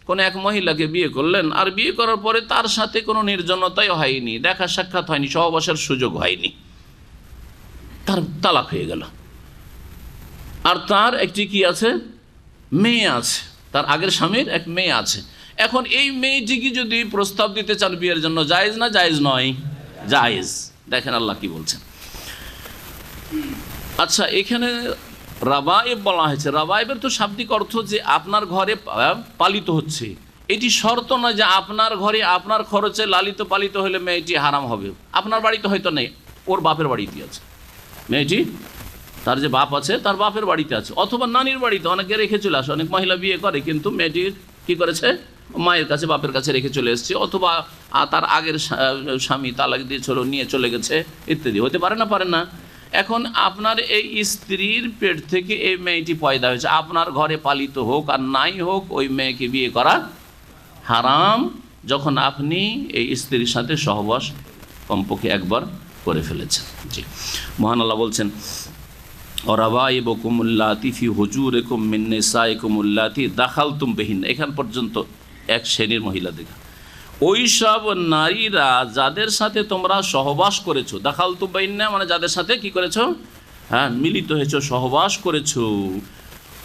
কোনো এক মহিলাকে বিয়ে করলেন, আর বিয়ে করার পরে তার সাথে কোনো নির্জনতাই হয়নি, দেখা সাক্ষাৎ হয়নি, সহবাসের সুযোগ হয়নি, তার তালাক হয়ে গেল, আর তার একটি কি আছে, মেয়ে আছে, তার আগের স্বামীর এক মেয়ে আছে। এখন এই মেয়েটিকে যদি প্রস্তাব দিতে চান বিয়ের জন্য, জায়েজ না জায়েজ নয়? জায়েজ। দেখেন আল্লাহ কি বলছেন। আচ্ছা, এখানে রাবায়েব বলা হয়েছে, রাবায়েবের তো শাব্দিক অর্থ যে আপনার ঘরে পালিত হচ্ছে। এটি শর্ত নয় যে আপনার ঘরে আপনার খরচে লালিত পালিত হলে মেয়েটি হারাম হবে। আপনার বাড়িতে হয়তো নেই, ওর বাপের বাড়িতে আছে মেয়েটি, তার যে বাপ আছে তার বাপের বাড়িতে আছে, অথবা নানির বাড়িতে অনেকে রেখে চলে আসে। অনেক মহিলা বিয়ে করে কিন্তু মেয়েটির কি করেছে, মায়ের কাছে বাপের কাছে রেখে চলে এসছে, অথবা তার আগের স্বামী তালাক দিয়ে নিয়ে চলে গেছে, ইত্যাদি হতে পারে না। এখন আপনার এই স্ত্রীর পেট থেকে এই মেয়েটি পয়দা হয়েছে, আপনার ঘরে পালিত হোক আর নাই হোক, ওই মেয়েকে বিয়ে করা হারাম যখন আপনি এই স্ত্রীর সাথে সহবাস কমপক্ষে একবার করে ফেলেছেন। জি, মহান আল্লাহ বলছেন ওরাবাইবুকুমুল্লাতি ফি হুজুরিকুম মিন নিসাইকুমুল্লাতি দাখালতুম বিহিন্না। এখান পর্যন্ত এক শ্রেণীর মহিলা দেখা, ওই সব নারীরা যাদের সাথে তোমরা সহবাস করেছো, দাখালতুম বিহিন্না মানে যাদের সাথে কি করেছো, হ্যাঁ মিলিত হয়েছো, সহবাস করেছো,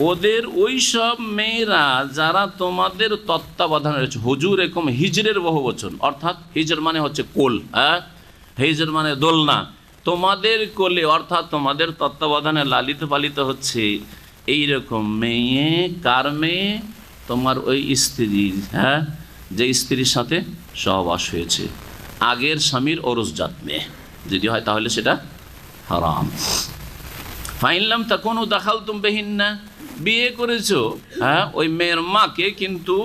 ওদের ওই সব মেয়েরা যারা তোমাদের তত্ত্বাবধানে রয়েছে। হুজুরিকুম হিজরের বহুবচন, অর্থাৎ হিজর মানে হচ্ছে কোল, হ্যাঁ হিজর মানে দোলনা, তোমাদের কোলে অর্থাৎ তোমাদের তত্ত্বাবধানে লালিত পালিত হচ্ছে এইরকম মেয়ে। কার মেয়ে? তোমার ওই স্ত্রী, হ্যাঁ যে স্ত্রীর সাথে সহবাস হয়েছে, আগের স্বামীর ওরসজাত মেয়ে যদি হয় তাহলে সেটা হারাম। ফাইনলাম তখন দাখালতুম বিহিন্না, বিয়ে করেছো হ্যাঁ ওই মেয়ের মাকে, কিন্তু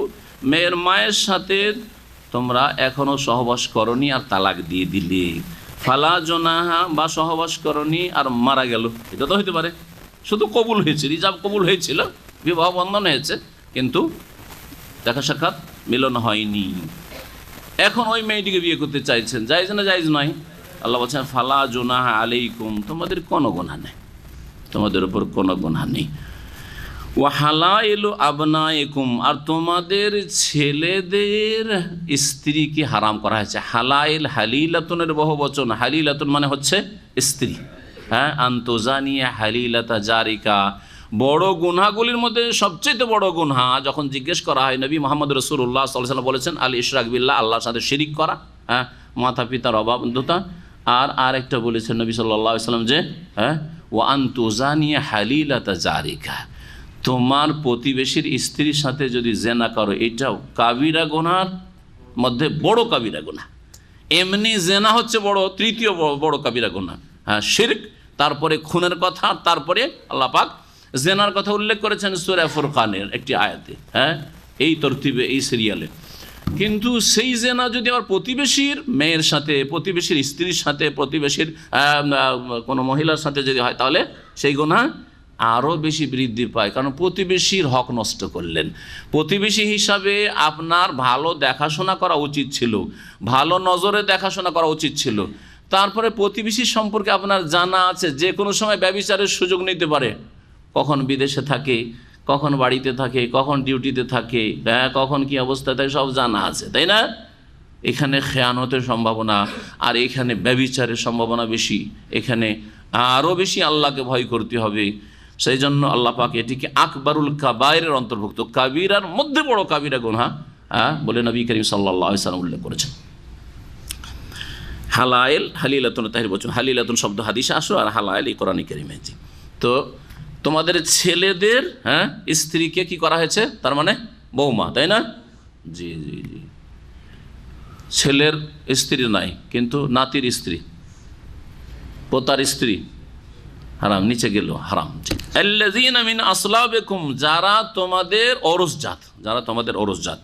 মেয়ের মায়ের সাথে তোমরা এখনও সহবাস করনি আর তালাক দিয়ে দিলে, ফালা জোনাহা বা সহবাস করনি আর মারা গেল, এটা তো হইতে পারে, শুধু কবুল হয়েছে, রিজাব কবুল হয়েছিল, বিবাহ বন্ধন হয়েছে, কিন্তু দেখা সাক্ষাৎ মিলন হয়নি। এখন ওই মেয়েটিকে বিয়ে করতে চাইছেন, জায়েজ না জায়েজ নয়? আল্লাহ বলছেন ফালা জোনাহা আলাইকুম, তোমাদের কোনো গুনাহ নেই, তোমাদের উপর কোনো গুনাহ নেই। ওয়াহালাইলু আবনাইকুম, আর তোমাদের ছেলেদের স্ত্রীকে হারাম করা হয়েছে। হালাইল হালিলাতুনের বহুবচন, হালিলাতুন মানে হচ্ছে স্ত্রী, হ্যাঁ আন্তজানিয়া হালিলাতা জারিকা। বড় গুনহাগুলির মধ্যে সবচেয়ে বড় গুনহা যখন জিজ্ঞেস করা হয়, নবী মুহাম্মদ রাসূলুল্লাহ সাল্লাল্লাহু আলাইহি ওয়াসাল্লাম বলেছেন আল ইশরাক বিল্লাহ, আল্লাহর সাথে শিরিক করা, হ্যাঁ মাতা পিতার অবাধ্যতা, আর একটা বলেছেন নবী সাল্লাল্লাহু আলাইহি ওয়াসাল্লাম যে ওয়া আনতুজানিয়া হালিলাতা জারিকা, তোমার প্রতিবেশীর স্ত্রীর সাথে যদি জেনা করো, এটাও কাবিরা গুনার মধ্যে বড় কাবিরা গুনাহ। এমনি জেনা হচ্ছে বড়, তৃতীয় বড় কাবিরা গুনাহ, শিরক, তারপরে খুনের কথা, তারপরে আল্লাহ পাক জেনার কথা উল্লেখ করেছেন সূরা ফুরকানের একটি আয়াতে, এই তরতিবে, এই সিরিয়ালে। কিন্তু সেই জেনা যদি আবার প্রতিবেশীর মেয়ের সাথে, প্রতিবেশীর স্ত্রীর সাথে, প্রতিবেশীর কোনো মহিলার সাথে যদি হয়, তাহলে সেই গুনাহ আরও বেশি বৃদ্ধি পায়, কারণ প্রতিবেশীর হক নষ্ট করলেন। প্রতিবেশী হিসাবে আপনার ভালো দেখাশোনা করা উচিত ছিল, ভালো নজরে দেখাশোনা করা উচিত ছিল। তারপরে প্রতিবেশী সম্পর্কে আপনার জানা আছে, যে কোনো সময় ব্যভিচারের সুযোগ নিতে পারে, কখন বিদেশে থাকে, কখন বাড়িতে থাকে, কখন ডিউটিতে থাকে, কখন কি অবস্থা থাকে, সব জানা আছে, তাই না? এখানে খেয়ানতের সম্ভাবনা, আর এখানে ব্যভিচারের সম্ভাবনা বেশি, এখানে আরও বেশি আল্লাহকে ভয় করতে হবে। সেই জন্য আল্লাহ পাক এটিকে আকবরুল কাবায়েরের অন্তর্ভুক্ত, কাবিরার মধ্যে বড় কাবিরা গুনাহ বলে নবী করিম সাল্লাল্লাহু আলাইহি ওয়াসাল্লাম উল্লেখ করেছেন। হালায়েল, হালিলাতুন, তাহির বচন, হালিলাতুন শব্দ হাদিসে আসো, আর হালায়েল এই কোরআনে কারিমে। তো তোমাদের ছেলেদের স্ত্রীকে কি করা হয়েছে, তার মানে বৌমা, তাই না? জি জি জি, ছেলের স্ত্রী নাই, কিন্তু নাতির স্ত্রী, পোতার স্ত্রী হারাম, নিচে গেল হারাম। আল্লাযীনা মিন আসলাবিকুম, যারা তোমাদের ঔরসজাত, যারা তোমাদের ঔরসজাত।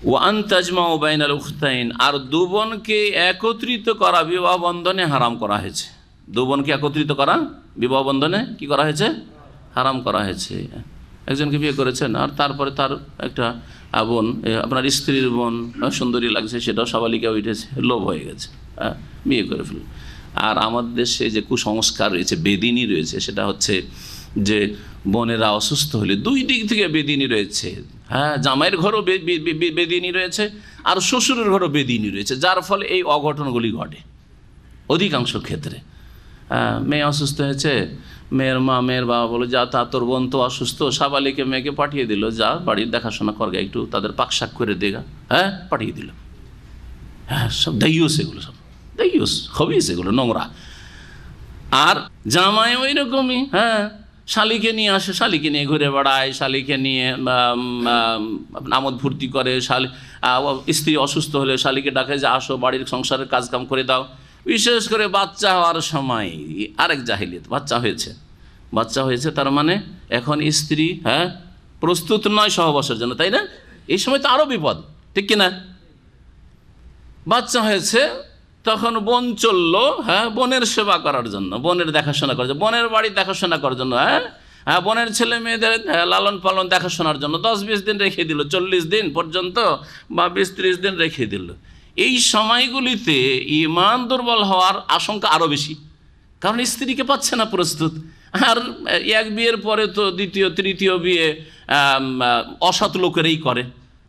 ওয়া আন তাজমাউ বাইনাল উখতাইন, আর দু বোনকে একত্রিত করা বিবাহ বন্ধনে হারাম করা হয়েছে। দু বোনকে একত্রিত করা বিবাহ বন্ধনে কি করা হয়েছে? হারাম করা হয়েছে। একজনকে বিয়ে করেছেন, আর তারপরে তার একটা বোন, আপনার স্ত্রীর বোন সুন্দরী লাগছে, সেটাও সাবালিকা উঠেছে, লোভ হয়ে গেছে, বিয়ে করে ফেলল। আর আমাদের দেশে যে কুসংস্কার রয়েছে, বেদিনী রয়েছে, সেটা হচ্ছে যে বোনেরা অসুস্থ হলে দুই দিক থেকে বেদিনী রয়েছে। জামাইয়ের ঘরও বেদিনী রয়েছে, আর শ্বশুরের ঘরও বেদিনী রয়েছে, যার ফলে এই অঘটনগুলি ঘটে অধিকাংশ ক্ষেত্রে। মেয়ে অসুস্থ হয়েছে, মেয়ের মা, মেয়ের বাবা বলে, যা তা তোর বোন তো অসুস্থ, সাবালিকে মেয়েকে পাঠিয়ে দিল, যা বাড়ির দেখাশোনা করগে, একটু তাদের পাকশাক করে দেগা, পাঠিয়ে দিল। সব দাইয়ুস, এগুলো সব দাইয়ুস, খবিস, এগুলো নোংরা। আর জামাই ওই রকমই, শালিকে নিয়ে আসে, শালিকে নিয়ে ঘুরে বেড়ায়, শালিকে নিয়ে আমোদ ফুর্তি করে। স্ত্রী অসুস্থ হলে শালিকে ডাকে যে আসো, বাড়ির সংসারের কাজকাম করে দাও। বিশেষ করে বাচ্চা হওয়ার সময় আরেক জাহিলিয়ত, বাচ্চা হয়েছে, তার মানে এখন স্ত্রী প্রস্তুত নয় সহবাসের জন্য, তাই না? এই সময় তো আরও বিপদ, ঠিক কিনা? বাচ্চা হয়েছে, তখন বোন চললো বোনের সেবা করার জন্য, বোনের দেখাশোনা করার জন্য, বোনের বাড়ি দেখাশোনা করার জন্য, বোনের ছেলে মেয়েদের লালন পালন দেখাশোনার জন্য 10-20 দিন রেখে দিল, 40 দিন পর্যন্ত বা 20-30 দিন রেখে দিল। এই সময়গুলিতে ঈমান দুর্বল হওয়ার আশঙ্কা আরও বেশি, কারণ স্ত্রীকে পাচ্ছে না প্রস্তুত। আর এক বিয়ের পরে তো দ্বিতীয় তৃতীয় বিয়ে অসৎ লোকেরাই করে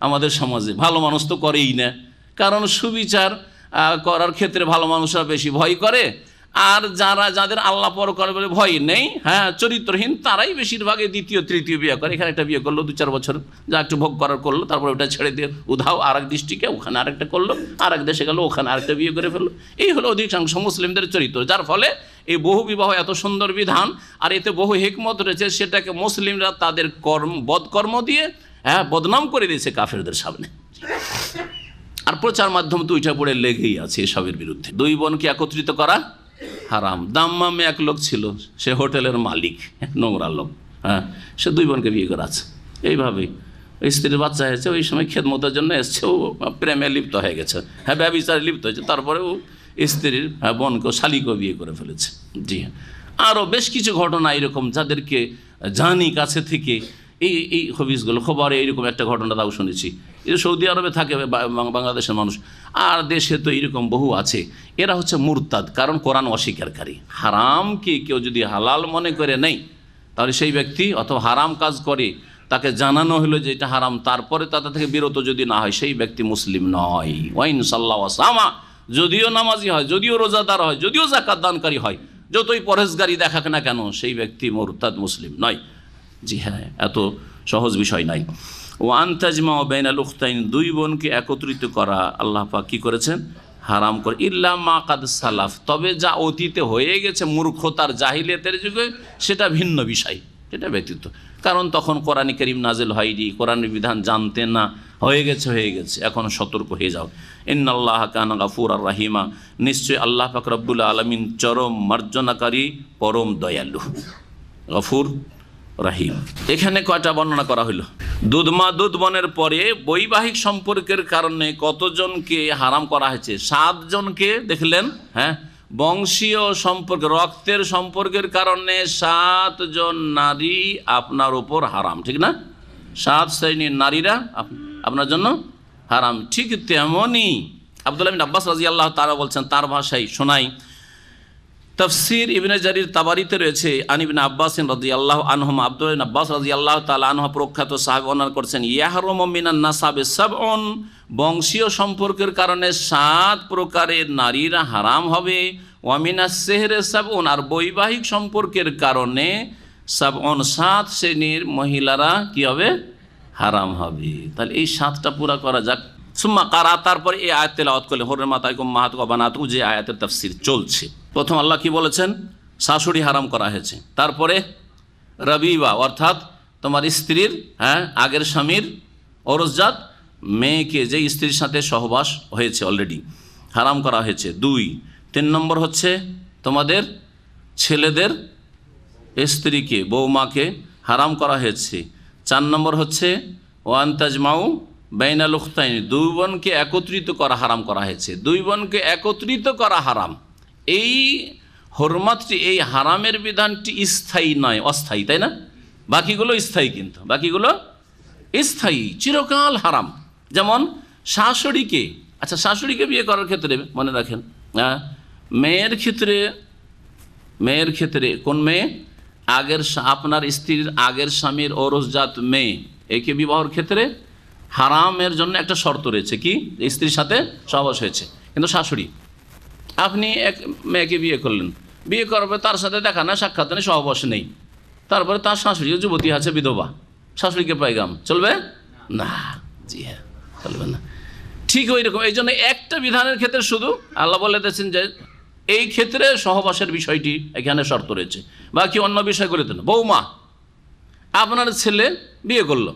আমাদের সমাজে, ভালো মানুষ তো করেই না, কারণ সুবিচার করার ক্ষেত্রে ভালো মানুষরা বেশি ভয় করে, আর যাদের আল্লাহ পরকাল বলে ভয় নেই, চরিত্রহীন, তারাই বেশিরভাগই দ্বিতীয় তৃতীয় বিয়ে করে। এখানে একটা বিয়ে করলো 2-4 বছর, যা একটু ভোগ করার করলো, তারপর ওটা ছেড়ে দিয়ে উধাও আর এক দৃষ্টিকে, ওখানে আরেকটা করলো, আর এক দেশে গেলো, ওখানে আরেকটা বিয়ে করে ফেললো। এই হলো অধিকাংশ মুসলিমদের চরিত্র, যার ফলে এই বহু বিবাহ এত সুন্দর বিধান, আর এতে বহু হিকমত রয়েছে, সেটাকে মুসলিমরা তাদের বদকর্ম দিয়ে বদনাম করে দিয়েছে কাফেরদের সামনে। আর প্রচার মাধ্যম তো ওইটা পড়ে লেগেই আছে এসবের বিরুদ্ধে। দুই বোনকে একত্রিত করা হারাম। দাম্মামে এক লোক ছিল, সে হোটেলের মালিক, নোংরা লোক, সে দুই বোনকে বিয়ে করা আছে। এইভাবেই স্ত্রীর বাচ্চা হয়েছে, ওই সময় খেদমতের জন্য এসছে, ও প্রেমে লিপ্ত হয়ে গেছে, ব্যভিচারে লিপ্ত হয়েছে, তারপরে ও স্ত্রীর বোনকেও শালিকেও বিয়ে করে ফেলেছে। জি হ্যাঁ, আরও বেশ কিছু ঘটনা এরকম, যাদেরকে জানি কাছে থেকে, এই হবিসগুলো খবরে এইরকম একটা ঘটনা তাও শুনেছি। এটা সৌদি আরবে থাকে বাংলাদেশের মানুষ, আর দেশে তো এইরকম বহু আছে। এরা হচ্ছে মুরতাদ, কারণ কোরআন অস্বীকারী। হারামকে কেউ যদি হালাল মনে করে নেই, তাহলে সেই ব্যক্তি অথবা হারাম কাজ করে, তাকে জানানো হলো যে এটা হারাম, তারপরে তাদের থেকে বিরত যদি না হয়, সেই ব্যক্তি মুসলিম নয়। ওয়াইন সাল্লাহ সামা, যদিও নামাজি হয়, যদিও রোজাদার হয়, যদিও যাকাত দানকারী হয়, যতই পরহেজগারি দেখাক না কেন, সেই ব্যক্তি মুরতাদ, মুসলিম নয়। জি হ্যাঁ, এত সহজ বিষয় নাই। ওয়ান তাজমাউ বাইনাল উখতাইন, দুই বোনকে একত্রিত করা আল্লাহ পাক কি করেছেন? হারাম করে, ইল্লা মা কাদ সালাফ, তবে যা অতীতে হয়ে গেছে মূর্খতার জাহিলিয়াতের যুগে সেটা ভিন্ন বিষয়, সেটা ব্যতীত। কারণ তখন কোরআন কারীম নাজিল হয়নি, কোরআনের বিধান জানতেন না, হয়ে গেছে, এখন সতর্ক হয়ে যাও। ইন্নাল্লাহ কানা গাফুরার রাহিমা, নিশ্চয়ই আল্লাহ পাক রব্বুল আলামিন চরম মার্জনাকারী, পরম দয়ালু, গফুর রাহিম। এখানে কয়টা বর্ণনা করা হলো? দুধ বনের পরে বৈবাহিক সম্পর্কের কারণে কতজনকে হারাম করা হয়েছে? 7 জনকে দেখলেন। হ্যাঁ, বংশীয় সম্পর্ক, রক্তের সম্পর্কের কারণে 7 জন নারী আপনার উপর হারাম, ঠিক না? 7 শ্রেণীর নারীরা আপনার জন্য হারাম। ঠিক তেমনই আব্দুল্লাহ বিন আব্বাস রাদিয়াল্লাহু তাআলা বলছেন, তার ভাষায় শোনাই, তাফসীর ইবনে জারির তাবারিতে রয়েছে, আন ইবনে আব্বাস রাদিয়াল্লাহু আনহুমা, আব্দুল্লাহ বিন আব্বাস রাদিয়াল্লাহু তাআলা আনহু প্রখ্যাত সাহাবী বর্ণনা করছেন, ইয়াহরুমু মিনান নাসাবে সাবউন, বংশীয় সম্পর্কের কারণে 7 প্রকারের নারীরা হারাম হবে। ওয়া মিনাস সিহরি সাবউন, আর বৈবাহিক সম্পর্কের কারণে সাবউন, 7 শ্রেণীর মহিলারা কি হবে? হারাম হবে। তাহলে এই 7টা পুরা করা যাক। সুম্মা কারা, তারপরে এই আয়াত তেলাওয়াত করলে, হুররিমাত আলাইকুম উম্মাহাতুকুম ওয়া বানাতুকুম, যে আয়াতের তাফসীর চলছে। প্রথম আল্লাহ কি বলেছেন? শাশুড়ি হারাম করা হয়েছে। তারপরে রবিবা, অর্থাৎ তোমার স্ত্রীর, আগের স্বামীর ঔরসজাত মেয়েকে, যে স্ত্রীর সাথে সহবাস হয়েছে অলরেডি, হারাম করা হয়েছে। 2, 3 নম্বর হচ্ছে তোমাদের ছেলেদের স্ত্রীকে, বৌমাকে হারাম করা হয়েছে। 4 নম্বর হচ্ছে ওয়ান তাজমাউ বাইনাল উখতাইন, 2 বোনকে একত্রিত করা হারাম করা হয়েছে। 2 বোনকে একত্রিত করা হারাম। এই হরমাতটি, এই হারামের বিধানটি স্থায়ী নয়, অস্থায়ী, তাই না? বাকিগুলো স্থায়ী, কিন্তু বাকিগুলো স্থায়ী, চিরকাল হারাম। যেমন শাশুড়িকে, আচ্ছা শাশুড়িকে বিয়ে করার ক্ষেত্রে মনে রাখেন, মেয়ের ক্ষেত্রে কোন মেয়ে? আপনার স্ত্রীর আগের স্বামীর ঔরসজাত মেয়ে, একে বিবাহের ক্ষেত্রে হারামের জন্য একটা শর্ত রয়েছে, কি? স্ত্রীর সাথে সহবাস হয়েছে। কিন্তু শাশুড়ি, আপনি এক মেয়েকে বিয়ে করলেন, বিয়ে করার পরে তার সাথে দেখা না, সাক্ষাৎ নেই, সহবাস নেই, তারপরে তার শাশুড়ি যুবতী আছে, বিধবা, শাশুড়িকে পাইগাম, চলবে না? জি হ্যাঁ, চলবে না। ঠিক ওই রকম, এই জন্য একটা বিধানের ক্ষেত্রে শুধু আল্লাহ বলে দিয়েছেন যে এই ক্ষেত্রে সহবাসের বিষয়টি এখানে শর্ত রয়েছে, বাকি অন্য বিষয়গুলো তো না। বৌমা, আপনার ছেলে বিয়ে করলো,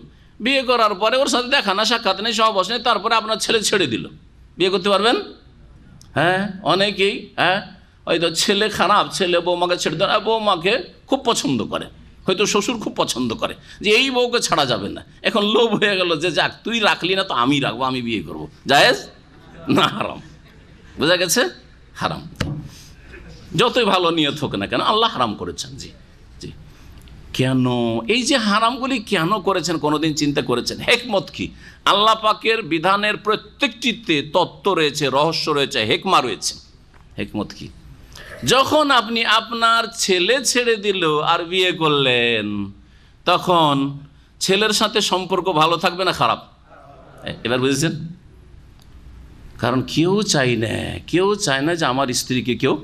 বিয়ে করার পরে ওর সাথে দেখা না, সাক্ষাৎ নেই, সহবাস নেই, তারপরে আপনার ছেলে ছেড়ে দিল, বিয়ে করতে পারবেন? হ্যাঁ, অনেকেই হয়তো ছেলে খারাপ, ছেলে বৌমাকে ছেড়ে দেয়, বৌমাকে খুব পছন্দ করে, হয়তো শ্বশুর খুব পছন্দ করে যে এই বউকে ছাড়া যাবে না, এখন লোভ হয়ে গেল যে যাক তুই রাখলি না তো আমি রাখবো, আমি বিয়ে করবো, জায়েজ না? হারাম। বোঝা গেছে? হারাম। যতই ভালো নিয়ত হোক না কেন, আল্লাহ হারাম করেছেন। জি জি। কেন এই যে হারামগুলি কেন করেছেন, কোনোদিন চিন্তা করেছেন? হেকমত কি? আল্লাহ পাকের বিধানের প্রত্যেকটিতে তত্ত্ব রয়েছে, রহস্য রয়েছে, হেকমা রয়েছে। হেকমত কি? যখন আপনি আপনার ছেলে ছেড়ে দিল আর বিয়ে করলেন, তখন ছেলের সাথে সম্পর্ক ভালো থাকবে না খারাপ? এবার বুঝেছেন? কারণ কেউ চায় না যে আমার স্ত্রীকে কেউ,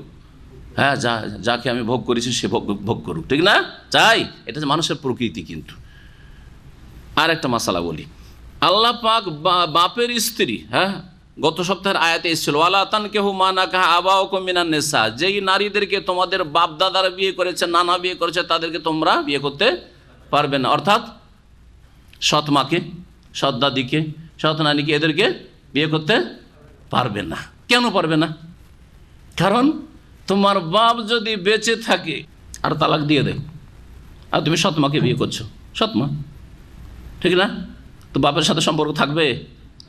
যাকে আমি ভোগ করেছি সে ভোগ করুক, ঠিক না? চাই, এটা মানুষের প্রকৃতি। কিন্তু আর একটা মাসালা বলি, আল্লাহ পাক বাপের স্ত্রী, গত সপ্তাহের আয়াতে এসেছিল, ওয়ালা তানকিহু মা নাকাহা আবাউকুম মিনান নিসা, যেই নারীদেরকে তোমাদের বাপ দাদারা বিয়ে করেছে, নানা বিয়ে করেছে, তাদেরকে তোমরা বিয়ে করতে পারবে না। অর্থাৎ সৎ মাকে, সৎ দাদিকে, সৎ নানিকে, এদেরকে বিয়ে করতে পারবে না। কেন পারবে না? কারণ তোমার বাপ যদি বেঁচে থাকে আর তালাক দিয়ে দেয়, আর তুমি সৎ মাকে বিয়ে করছো, সৎ মা, ঠিক না? তো বাপের সাথে সম্পর্ক থাকবে,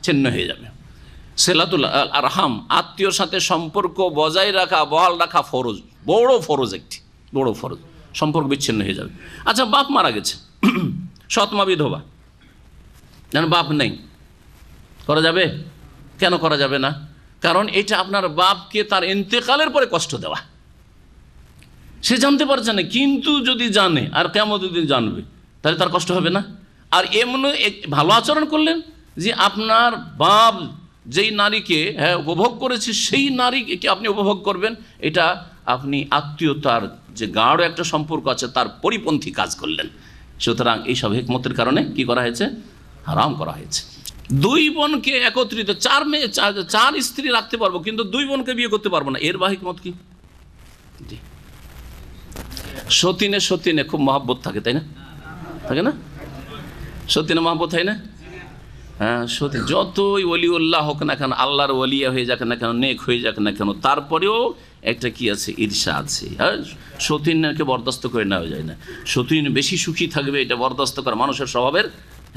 ছিন্ন হয়ে যাবে। সিলাতুল আরহাম, আত্মীয়র সাথে সম্পর্ক বজায় রাখা, বহাল রাখা ফরজ, বড় ফরজ, একটি বড় ফরজ। সম্পর্ক বিচ্ছিন্ন হয়ে যাবে। আচ্ছা, বাপ মারা গেছে, সৎ মা বিধবা, যেন বাপ নেই, করা যাবে? কেন করা যাবে না? কারণ এটা আপনার বাপকে তার ইন্তেকালের পরে কষ্ট দেওয়া। সে জানতে পারছে না, কিন্তু যদি জানে আর কিয়ামতের দিন জানবে, তাহলে তার কষ্ট হবে না? আর এমন ভালো আচরণ করলেন যে আপনার বাপ যেই নারীকে উপভোগ করেছে, সেই নারীকে আপনি উপভোগ করবেন, এটা আপনি আত্মীয়তার যে গাঢ় একটা সম্পর্ক আছে তার পরিপন্থী কাজ করলেন। সুতরাং এইসব হিকমতের কারণে কি করা হয়েছে? হারাম করা হয়েছে। দুই বোনকে একত্রিত, চার মেয়ে চার স্ত্রী রাখতে পারবো, কিন্তু দুই বোনকে বিয়ে করতে পারবো না, এর বাহিক মত কি? সতীনে খুব মহব্বত থাকে, তাই না? থাকে না? সতীনে মহব্বত হয় না? হ্যাঁ, সতী যতই ওলিউল্লাহ হোক না কেন, আল্লাহর ওলিয়া হয়ে যাক না কেন, নেক হয়ে যাক না কেন, তারপরেও একটা কি আছে, ঈর্ষা আছে। হ্যাঁ, সতীনকে বরদাস্ত করে নেওয়া যায় না। সতীন বেশি সুখী থাকবে, এটা বরদাস্ত করা মানুষের স্বভাবের,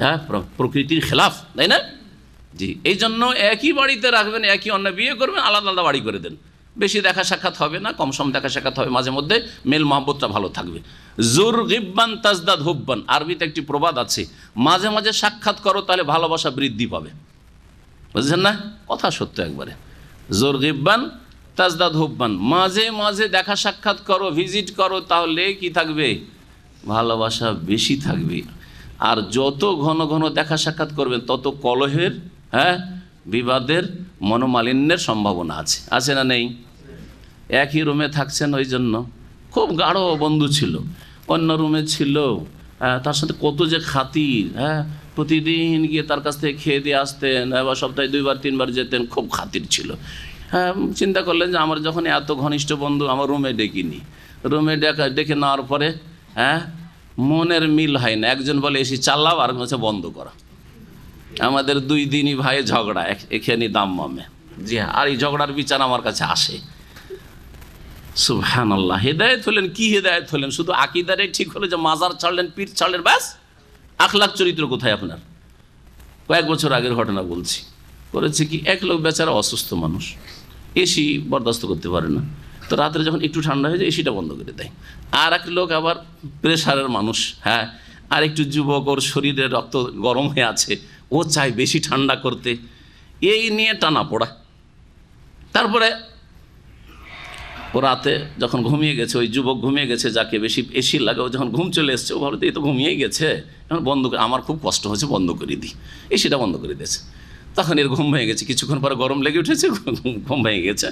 হ্যাঁ, প্রকৃতির খেলাফ, তাই না? জি, এই জন্য একই বাড়িতে রাখবেন, একই অন্য বিয়ে করবেন, আলাদা আলাদা বাড়ি করে দেন। বেশি দেখা সাক্ষাৎ হবে না, কম সম দেখা সাক্ষাৎ হবে, মাঝে মধ্যে মেল মহব্বতটা ভালো থাকবে। জুর গিব্বান তাজদাদ হুব্বান, আরবিতে একটি প্রবাদ আছে, মাঝে মাঝে সাক্ষাৎ করো তাহলে ভালোবাসা বৃদ্ধি পাবে। বুঝছেন না? কথা সত্য একবারে। জোর গিব্বান তাজদাদ হুব্বান, মাঝে মাঝে দেখা সাক্ষাৎ করো, ভিজিট করো, তাহলে কি থাকবে? ভালোবাসা বেশি থাকবে। আর যত ঘন ঘন দেখা সাক্ষাৎ করবেন তত কলহের, হ্যাঁ, বিবাদের, মনোমালিন্যের সম্ভাবনা আছে। আছে না নেই? একই রুমে থাকছেন, ওই জন্য খুব গাঢ় বন্ধু ছিল, অন্য রুমে ছিল, তার সাথে কত যে খাতির, হ্যাঁ, প্রতিদিন গিয়ে তার কাছ থেকে খেয়ে দিয়ে আসতেন, বা সপ্তাহে 2বার 3বার যেতেন, খুব খাতির ছিল। হ্যাঁ, চিন্তা করলেন যে আমার যখন এত ঘনিষ্ঠ বন্ধু আমার রুমে ডেকিনি, রুমে ডেকে নেওয়ার পরে, হ্যাঁ, মনের মিল হয় না। একজন বলে এসি চালাও, আর হচ্ছে বন্ধ করা। আমাদের 2 দিনই ভাই ঝগড়া এখানে দাম্মামে। জি হ্যাঁ, আর এই ঝগড়ার বিচার আমার কাছে আসে। সুবহানাল্লাহ, হেদায়েত হলেন। কি হেদায়েত হলেন? শুধু আকীদারে ঠিক হলো যে মাজার ছাড়লেন, পীর ছাড়লেন, ব্যাস। আখলাক চরিত্র কোথায় আপনার? কয়েক বছর আগের ঘটনা বলছি। করেছে কি, এক লোক বেচারা অসুস্থ মানুষ, এসি বরদাস্ত করতে পারে না, তো রাত্রে যখন একটু ঠান্ডা হয়ে যায় এসিটা বন্ধ করে দেয়। আর এক লোক আবার প্রেশারের মানুষ, হ্যাঁ, আর একটু যুবক, ওর শরীরে রক্ত গরম হয়ে আছে, ও চায় বেশি ঠান্ডা করতে। এই নিয়ে টানা পড়া। তারপরে ও রাতে যখন ঘুমিয়ে গেছে, ওই যুবক ঘুমিয়ে গেছে, যাকে বেশি এসি লাগে, ও যখন ঘুম চলে এসছে, ও ভাবলো এই তো ঘুমিয়েই গেছে, এখন বন্ধ করে, আমার খুব কষ্ট হচ্ছে, বন্ধ করে দিই। এসিটা বন্ধ করে দিয়েছে। তখন এর ঘুম ভেঙে গেছে, কিছুক্ষণ পরে গরম লেগে উঠেছে, ঘুম ভেঙে গেছে,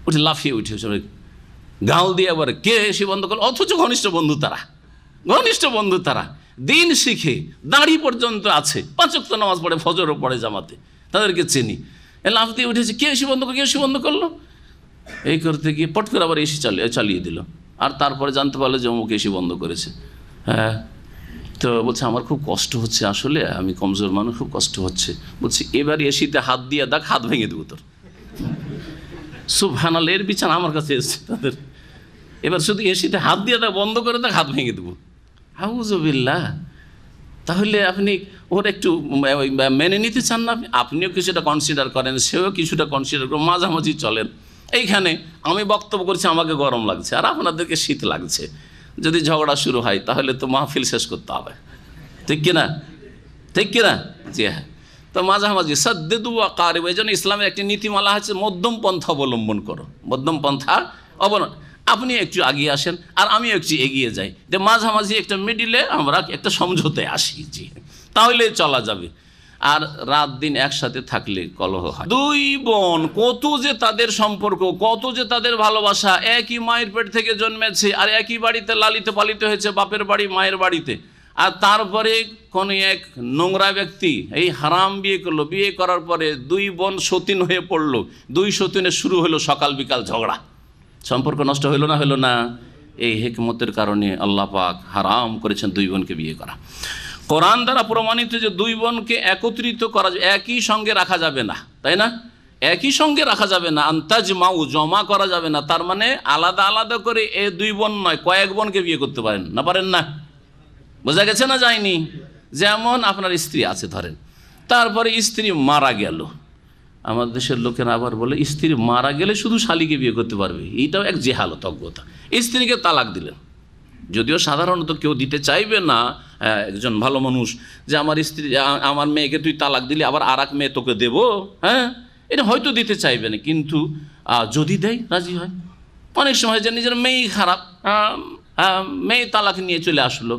উঠে লাফিয়ে উঠেছে, গাল দিয়ে আবার কে এসি বন্ধ করলো। অথচ ঘনিষ্ঠ বন্ধু তারা, ঘনিষ্ঠ বন্ধু তারা, দিন শিখে দাঁড়ি পর্যন্ত আছে, 5 ওয়াক্ত নামাজ পড়ে, ফজরও পড়ে জামাতে, তাদেরকে চিনি। লাফ দিয়ে উঠেছে, কে এসি বন্ধ করলো, কে এসি বন্ধ করলো। এই করতে গিয়ে পট করে আবার এসি চালিয়ে দিল। আর তারপরে জানতে পারলো যে অমুক এসি বন্ধ করেছে। হ্যাঁ, তো বলছে আমার খুব কষ্ট হচ্ছে, আসলে আমি কমজোর মানুষ, খুব কষ্ট হচ্ছে। বলছি এবার এসিতে হাত দিয়ে দেখ, হাত ভেঙে দেবো তোর। সুবহানাল্লাহ, এর বিচার আমার কাছে এসছে তাদের। এবার শুধু এসিতে হাত দিয়ে দেখ, বন্ধ করে দেখ, হাত ভেঙে দেবো। আউযুবিল্লাহ। তাহলে আপনি ওর একটু মেনে নিতে চান না? আপনিও কিছুটা কনসিডার করেন, সেও কিছুটা কনসিডার করেন, মাঝামাঝি চলেন। এইখানে আমি বক্তব্য করছি, আমাকে গরম লাগছে, আর আপনাদেরকে শীত লাগছে। যদি ঝগড়া শুরু হয় তাহলে তো মাহফিল শেষ করতে হবে, ঠিক কিনা? ঠিক কিনা? জি হ্যাঁ। তো মাঝামাঝি সাদ্দেদু ওয়া কারিবু, এই জন্য ইসলামের একটি নীতিমালা আছে, মধ্যম পন্থা অবলম্বন করো। মধ্যম পন্থা অবলম্বন, আপনি একটু এগিয়ে আসেন আর আমি একটু এগিয়ে যাই, যে মাঝামাঝি একটা মিডিলে আমরা একটা সমঝোতায় আসি, জি, তাহলে চলা যাবে। আর রাত দিন একসাথে থাকলে কলহ হয়। 2 বোন, কত যে তাদের সম্পর্ক, কত যে তাদের ভালোবাসা, একই মায়ের পেট থেকে জন্মেছে, আর একই বাড়িতে লালিত পালিত হয়েছে, বাপের বাড়ি মায়ের বাড়িতে। আর তারপরে কোন এক নোংরা ব্যক্তি এই হারাম বিয়ে করলো, বিয়ে করার পরে 2 বোন সতীন হয়ে পড়লো, 2 সতীনের শুরু হলো সকাল বিকাল ঝগড়া। সম্পর্ক নষ্ট হইল না? হইল না? এই হিকমতের কারণে আল্লাহ পাক হারাম করেছেন 2 বোনকে বিয়ে করা। কোরআন দ্বারা প্রমাণিত যে 2 বোনকে একত্রিত করা, একই সঙ্গে রাখা যাবে না, তাই না? একই সঙ্গে রাখা যাবে না, আন্তাজমাউ, জমা করা যাবে না। তার মানে আলাদা আলাদা করে এই 2 বোন নয়, কয়েক বোনকে বিয়ে করতে পারেন না? পারেন না? বোঝা গেছে না? যায়নি? যেমন আপনার স্ত্রী আছে ধরেন, তারপরে স্ত্রী মারা গেল। আমাদের দেশের লোকেরা আবার বলে স্ত্রী মারা গেলে শুধু শালীকে বিয়ে করতে পারবে। এইটাও এক জেহালত, অজ্ঞতা। স্ত্রীকে তালাক দিলেন, যদিও সাধারণত কেউ দিতে চাইবে না, একজন ভালো মানুষ, যে আমার স্ত্রী, আমার মেয়েকে তুই তালাক দিলি, আবার আর এক মেয়ে তোকে দেবো, হ্যাঁ, এটা হয়তো দিতে চাইবে না, কিন্তু যদি দেয় রাজি হয়। অনেক সময় যে নিজের মেয়েই খারাপ, মেয়ে তালাক নিয়ে চলে আসলো,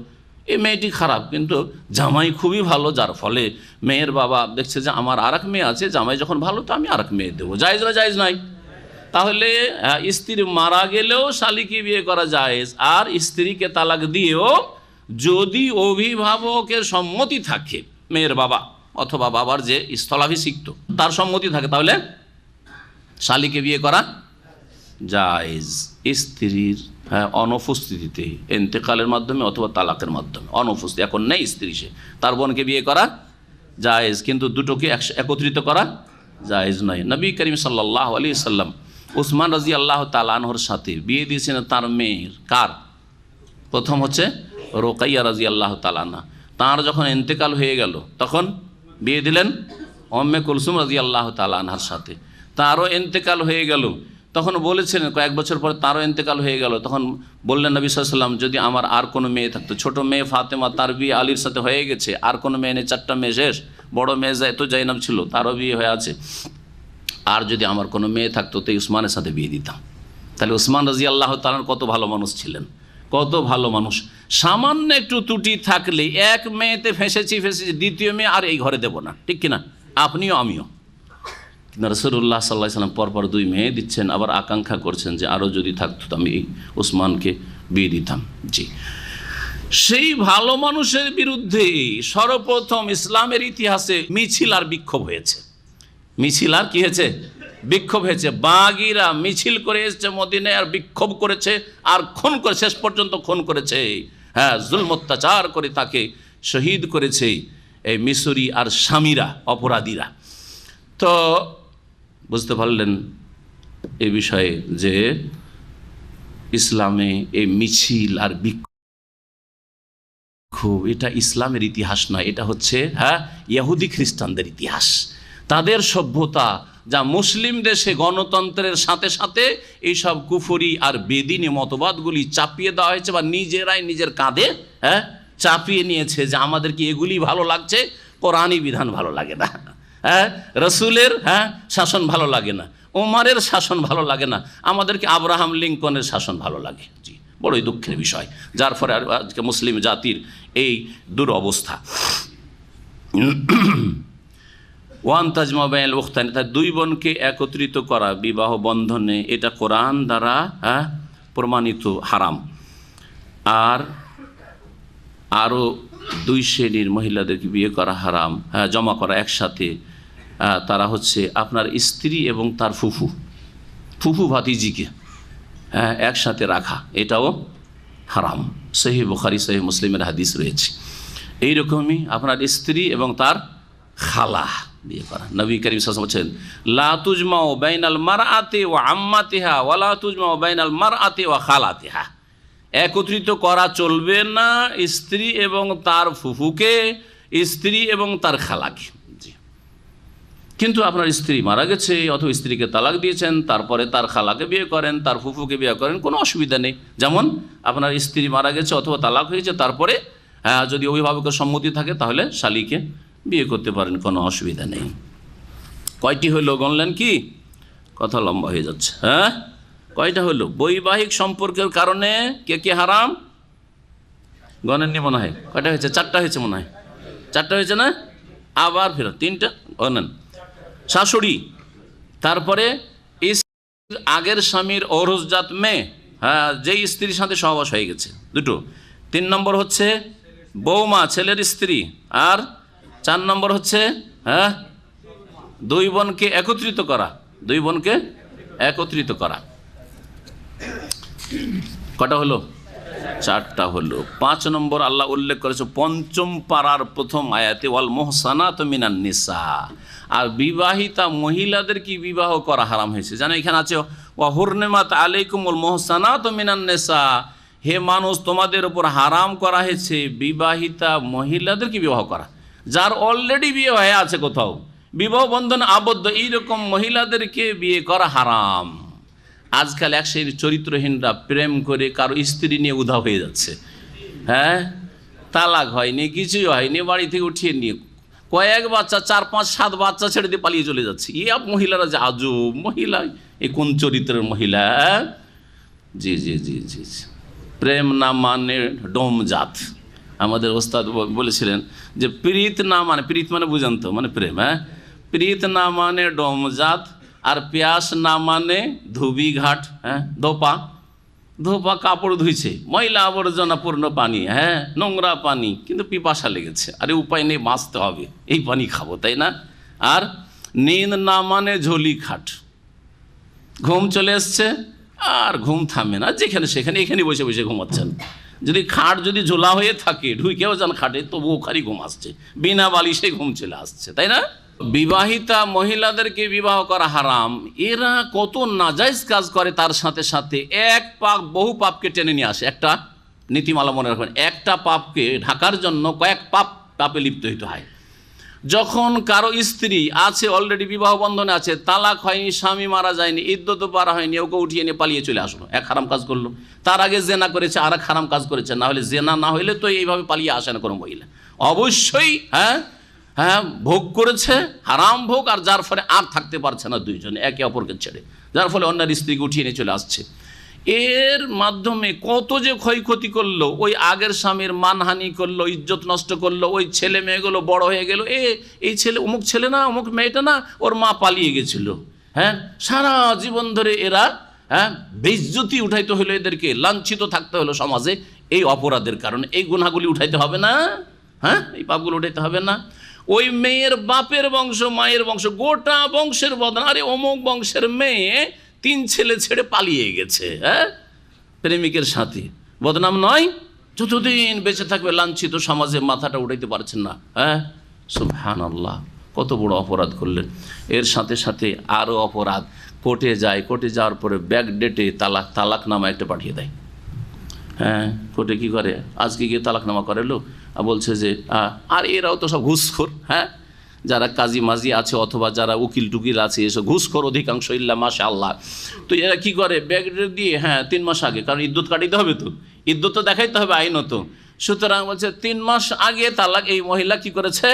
এই মেয়েটি খারাপ, কিন্তু জামাই খুবই ভালো, যার ফলে মেয়ের বাবা দেখছে যে আমার আর এক মেয়ে আছে, জামাই যখন ভালো তো আমি আর এক মেয়ে দেবো। জায়েজ না জায়েজ নাই? তাহলে স্ত্রী মারা গেলেও শালীকে বিয়ে করা জায়েজ, আর স্ত্রীকে তালাক দিয়েও যদি অভিভাবকের সম্মতি থাকে, মেয়ের বাবা অথবা বাবার যে স্থলাভিষিক্ত তার সম্মতি থাকে তাহলে শালীকে বিয়ে করা জায়েজ। স্ত্রীর অনুপস্থিতিতে, ইন্তেকালের মাধ্যমে অথবা তালাকের মাধ্যমে, অনুপস্থিতি এখন নেই স্ত্রী, সে তার বোনকে বিয়ে করা জায়েজ, কিন্তু দুটোকে একত্রিত করা জায়েজ নয়। নবী করিম সাল্লাল্লাহু আলাইহি সাল্লাম উসমান রাদিয়াল্লাহু তাআলা আনহুর সাথে বিয়ে দিয়েছেন তার মেয়ের, কার? প্রথম হচ্ছে রোকাইয়া রাদিয়াল্লাহু তাআলা আনহা। তাঁর যখন ইন্তেকাল হয়ে গেল তখন বিয়ে দিলেন উম্মে কুলসুম রাদিয়াল্লাহু তাআলা আনহার সাথে। তারও ইন্তেকাল হয়ে গেল, তখন বলেছেন কয়েক বছর পরে তারও ইন্তেকাল হয়ে গেল, তখন বললেন নবী সাল্লাল্লাহু আলাইহি ওয়াসাল্লাম, যদি আমার আর কোনো মেয়ে থাকতো, ছোটো মেয়ে ফাতেমা তার বিয়ে আলীর সাথে হয়ে গেছে, আর কোনো মেয়ে নেই, 4টা মেয়ে শেষ, বড় মেয়ে তো জাইনাব ছিল তারও বিয়ে হয়ে আছে, আর যদি আমার কোনো মেয়ে থাকতো তো উসমানের সাথে বিয়ে দিতাম। তাহলে উসমান রাদিয়াল্লাহু তাআলা কত ভালো মানুষ ছিলেন, কত ভালো মানুষ। সামান্য একটু ত্রুটি থাকলে এক মেয়েতে ফেঁসেছি, দ্বিতীয় মেয়ে আর এই ঘরে দেব না, ঠিক কিনা? আপনিও আমিও। রাসূলুল্লাহ সাল্লাল্লাহু আলাইহি ওয়াসাল্লাম পরপর 2 মেয়ে দিচ্ছেন, আবার আকাঙ্ক্ষা করছেন যে আরও যদি থাকতো তো আমি উসমানকে বিয়ে দিতাম। জি, সেই ভালো মানুষের বিরুদ্ধে সর্বপ্রথম ইসলামের ইতিহাসে মিছিল আর বিক্ষোভ হয়েছে। মিছিল আর কি হয়েছে? বিক্ষোভ হয়েছে। বাগীরা মিছিল করে এসেছে মদিনায়, আর বিক্ষোভ করেছে, আর খুন করে, শেষ পর্যন্ত খুন করেছে। হ্যাঁ, জুলম অত্যাচার করে তাকে শহীদ করেছে এই মিশরি আর শামিরা, অপরাধীরা। তো বুঝতে পারলেন এ বিষয়ে যে ইসলামে এই মিছিল আর বিক্ষোভ এটা ইসলামের ইতিহাস নয়, এটা হচ্ছে ইহুদি খ্রিস্টানদের ইতিহাস। তাদের সভ্যতা যা মুসলিম দেশে গণতন্ত্রের সাথে সাথে এইসব কুফরি আর বেদিনী মতবাদগুলি চাপিয়ে দেওয়া হয়েছে, বা নিজেরাই নিজের কাঁধে চাপিয়ে নিয়েছে যে আমাদেরকে এগুলি ভালো লাগছে, কোরআনী বিধান ভালো লাগে না, রসুলের শাসন ভালো লাগে না, ওমরের শাসন ভালো লাগে না, আমাদেরকে আব্রাহাম লিঙ্কনের শাসন ভালো লাগে। জি, বড়ই দুঃখের বিষয়, যার ফলে আজকে মুসলিম জাতির এই দুরবস্থা। ওয়ান তাজমা বাইনাল উখতাইন, তাই 2 বোনকে একত্রিত করা বিবাহ বন্ধনে, এটা কোরআন দ্বারা প্রমাণিত হারাম। আর আরও 2 শ্রেণীর মহিলাদেরকে বিয়ে করা হারাম, জমা করা একসাথে। তারা হচ্ছে আপনার স্ত্রী এবং তার ফুফু ভাতিজিকে একসাথে রাখা, এটাও হারাম। সহিহ বুখারী সহিহ মুসলিমের হাদিস রয়েছে। এইরকমই আপনার স্ত্রী এবং তার খালা বিয়ে করা। নবী করিম সাল্লাল্লাহু আলাইহি ওয়াসাল্লাম বলেছেন, লা তুজমাউ বাইনাল মারআতি ওয়া আম্মাতিহা ওয়া লা তুজমাউ বাইনাল মারআতি ওয়া খালাতিহা। একত্রিত করা চলবে না স্ত্রী এবং তার ফুফুকে, স্ত্রী এবং তার খালাকে। কিন্তু আপনার স্ত্রী মারা গেছে অথবা স্ত্রীকে তালাক দিয়েছেন, তারপরে তার খালাকে বিয়ে করেন, তার ফুফুকে বিয়ে করেন, কোনো অসুবিধা নেই। যেমন আপনার স্ত্রী মারা গেছে অথবা তালাক হয়েছে, তারপরে যদি অভিভাবকের সম্মতি থাকে তাহলে শালীকে বিয়ে করতে পারেন, কোনো অসুবিধা নেই। কয়টি হইল গণলেন কি? কথা লম্বা হয়ে যাচ্ছে। কয়টা হইল? বৈবাহিক সম্পর্কের কারণে কে কে হারাম গণেননি মনে হয়? কয়টা হয়েছে? 4টা হয়েছে মনে হয়। 4টা হয়েছে না? আবার ফেরত 3টা গণেন। শাশুড়ি, তারপরে আগের স্বামীর ঔরসজাত মেয়ে, যেই স্ত্রীর সাথে সহবাস হয়ে গেছে, 2টো। 3 নম্বর হচ্ছে বৌমা, ছেলের স্ত্রী। আর 4 নম্বর হচ্ছে 2 বোনকে একত্রিত করা, 2 বোনকে একত্রিত করা। কটা হলো? 4টা হলো। 5 নম্বর আল্লাহ উল্লেখ করেছে 5ম পারার প্রথম আয়াতে, ওয়াল মুহসানাতু মিনান নিসা, আর বিবাহিতা মহিলাদের কি বিবাহ করা হারাম হয়েছে। জানো এখানে আছে ওয়া হুরনিমাত আলাইকুমুল মুহসানাতু মিনান নিসা, হে মানুষ তোমাদের উপর হারাম করা হয়েছে বিবাহিতা মহিলাদের কি বিবাহ করা, যার অলরেডি বিয়ে হয়ে আছে, কোথাও বিবাহ বন্ধন আবদ্ধ, এইরকম মহিলাদেরকে বিয়ে করা হারাম। আজকাল এক সেই চরিত্রহীনরা প্রেম করে কারো স্ত্রী নিয়ে উধাও হয়ে যাচ্ছে। তালাক হয়নি, কিছুই হয়নি, বাড়ি থেকে উঠিয়ে নিয়ে কয়েক বাচ্চা, 4, 5, 7 বাচ্চা ছেড়ে দিয়ে পালিয়ে চলে যাচ্ছে। মহিলারা যে আজব মহিলা, এ কোন চরিত্রের মহিলা? জি জি জি জি জি, প্রেম না মানে ডোম জাত। আমাদের ওস্তাদ বলেছিলেন যে প্রীত না মানে, প্রীত মানে বুঝেন তো, মানে প্রেম। প্রীত না মানে ডোম জাত, আর প্যাস না মানে ধুবি ঘাট, দোপা। ধোপা কাপড় ধুইছে, ময়লা আবর্জনা পূর্ণ পানি, হ্যাঁ নোংরা পানি, কিন্তু পিপাসা লেগেছে, আরে উপায় নেই, বাঁচতে হবে, এই পানি খাবো, তাই না? আর নিন্দ না মানে ঝোলি খাট, ঘুম চলে এসছে আর ঘুম থামে না, যেখানে সেখানে এখানে বসে বসে ঘুমাচ্ছেন। যদি খাট যদি ঝোলা হয়ে থাকে, ঢুকেও যান খাটে, তবুও খালি ঘুম আসছে, বিনা বালিশে ঘুম চলে আসছে, তাই না? বিবাহিতা মহিলাদেরকে বিবাহ করা হারাম। এরা কত নাজাইজ কাজ করে, তার সাথে সাথে এক পাপ বহু পাপকে টেনে নিয়ে আসে। একটা নীতিমালা মনে রাখবেন, একটা পাপকে ঢাকার জন্য কয়েক পাপে লিপ্ত হইতে হয়। যখন কারো স্ত্রী আছে, অলরেডি বিবাহ বন্ধনে আছে, তালাক হয়নি, স্বামী মারা যায়নি, ইদ্যত পারা হয়নি, ওকে উঠিয়ে নিয়ে পালিয়ে চলে আসলো, এক হারাম কাজ করলো। তার আগে জেনা করেছে, আর এক হারাম কাজ করেছে। না হলে জেনা না হইলে তো এইভাবে পালিয়ে আসে না কোনো মহিলা, অবশ্যই হ্যাঁ ভোগ করেছে, হারাম ভোগ, আর যার ফলে আর থাকতে পারছে না দুইজনে একে অপরকে ছেড়ে, যার ফলে অন্যের স্ত্রীকে উঠিয়ে নিয়ে চলে আসছে। এর মাধ্যমে কত যে ক্ষয়ক্ষতি করলো, ওই আগের স্বামীর মানহানি করলো, ইজ্জত নষ্ট করলো, ওই ছেলে মেয়েগুলো বড় হয়ে গেল, এই ছেলে অমুক ছেলে না, অমুক মেয়েটা না, ওর মা পালিয়ে গেছিল, হ্যাঁ সারা জীবন ধরে এরা বেইজ্জতি উঠাইতে হলো, এদেরকে লাঞ্ছিত থাকতে হলো সমাজে, এই অপরাধের কারণে। এই গুনাহগুলি উঠাইতে হবে না, হ্যাঁ এই পাপগুলো উঠাইতে হবে না। ওই মেয়ের বাপের বংশ, মায়ের বংশ, গোটা বংশের বদনাম, আরে অমুক বংশের মেয়ে 3 ছেলে ছেড়ে পালিয়ে গেছে, হ্যাঁ প্রেমিকের সাথে, বদনাম নয়? যতদিন বেঁচে থাকবে লাঞ্ছিত সমাজে, মাথাটা উঠাইতে পারছেন না, হ্যাঁ সুবহানাল্লাহ, কত বড় অপরাধ করলেন। এর সাথে সাথে আরও অপরাধ, কোর্টে যায়, কোর্টে যাওয়ার পরে ব্যাক ডেটে তালাকনামা একটা পাঠিয়ে দেয়। হ্যাঁ কোর্টে কী করে, আজকে গিয়ে তালাকনামা করে লোক, বলছে যে আর এরাও তো সব ঘুষখোর, হ্যাঁ যারা কাজী মাজি আছে অথবা যারা উকিল টুকিল আছে, এসব ঘুষখোর অধিকাংশ, ইল্লা মাশাআল্লাহ। তো এরা কি করে, ব্যাগ দিয়ে 3 মাস আগে, কারণ ইদ্যুৎ কাটিতে হবে, তো ইদ্যুৎ তো দেখাইতে হবে আইনত, সুতরাং বলছে 3 মাস আগে তালাক, এই মহিলা কি করেছে,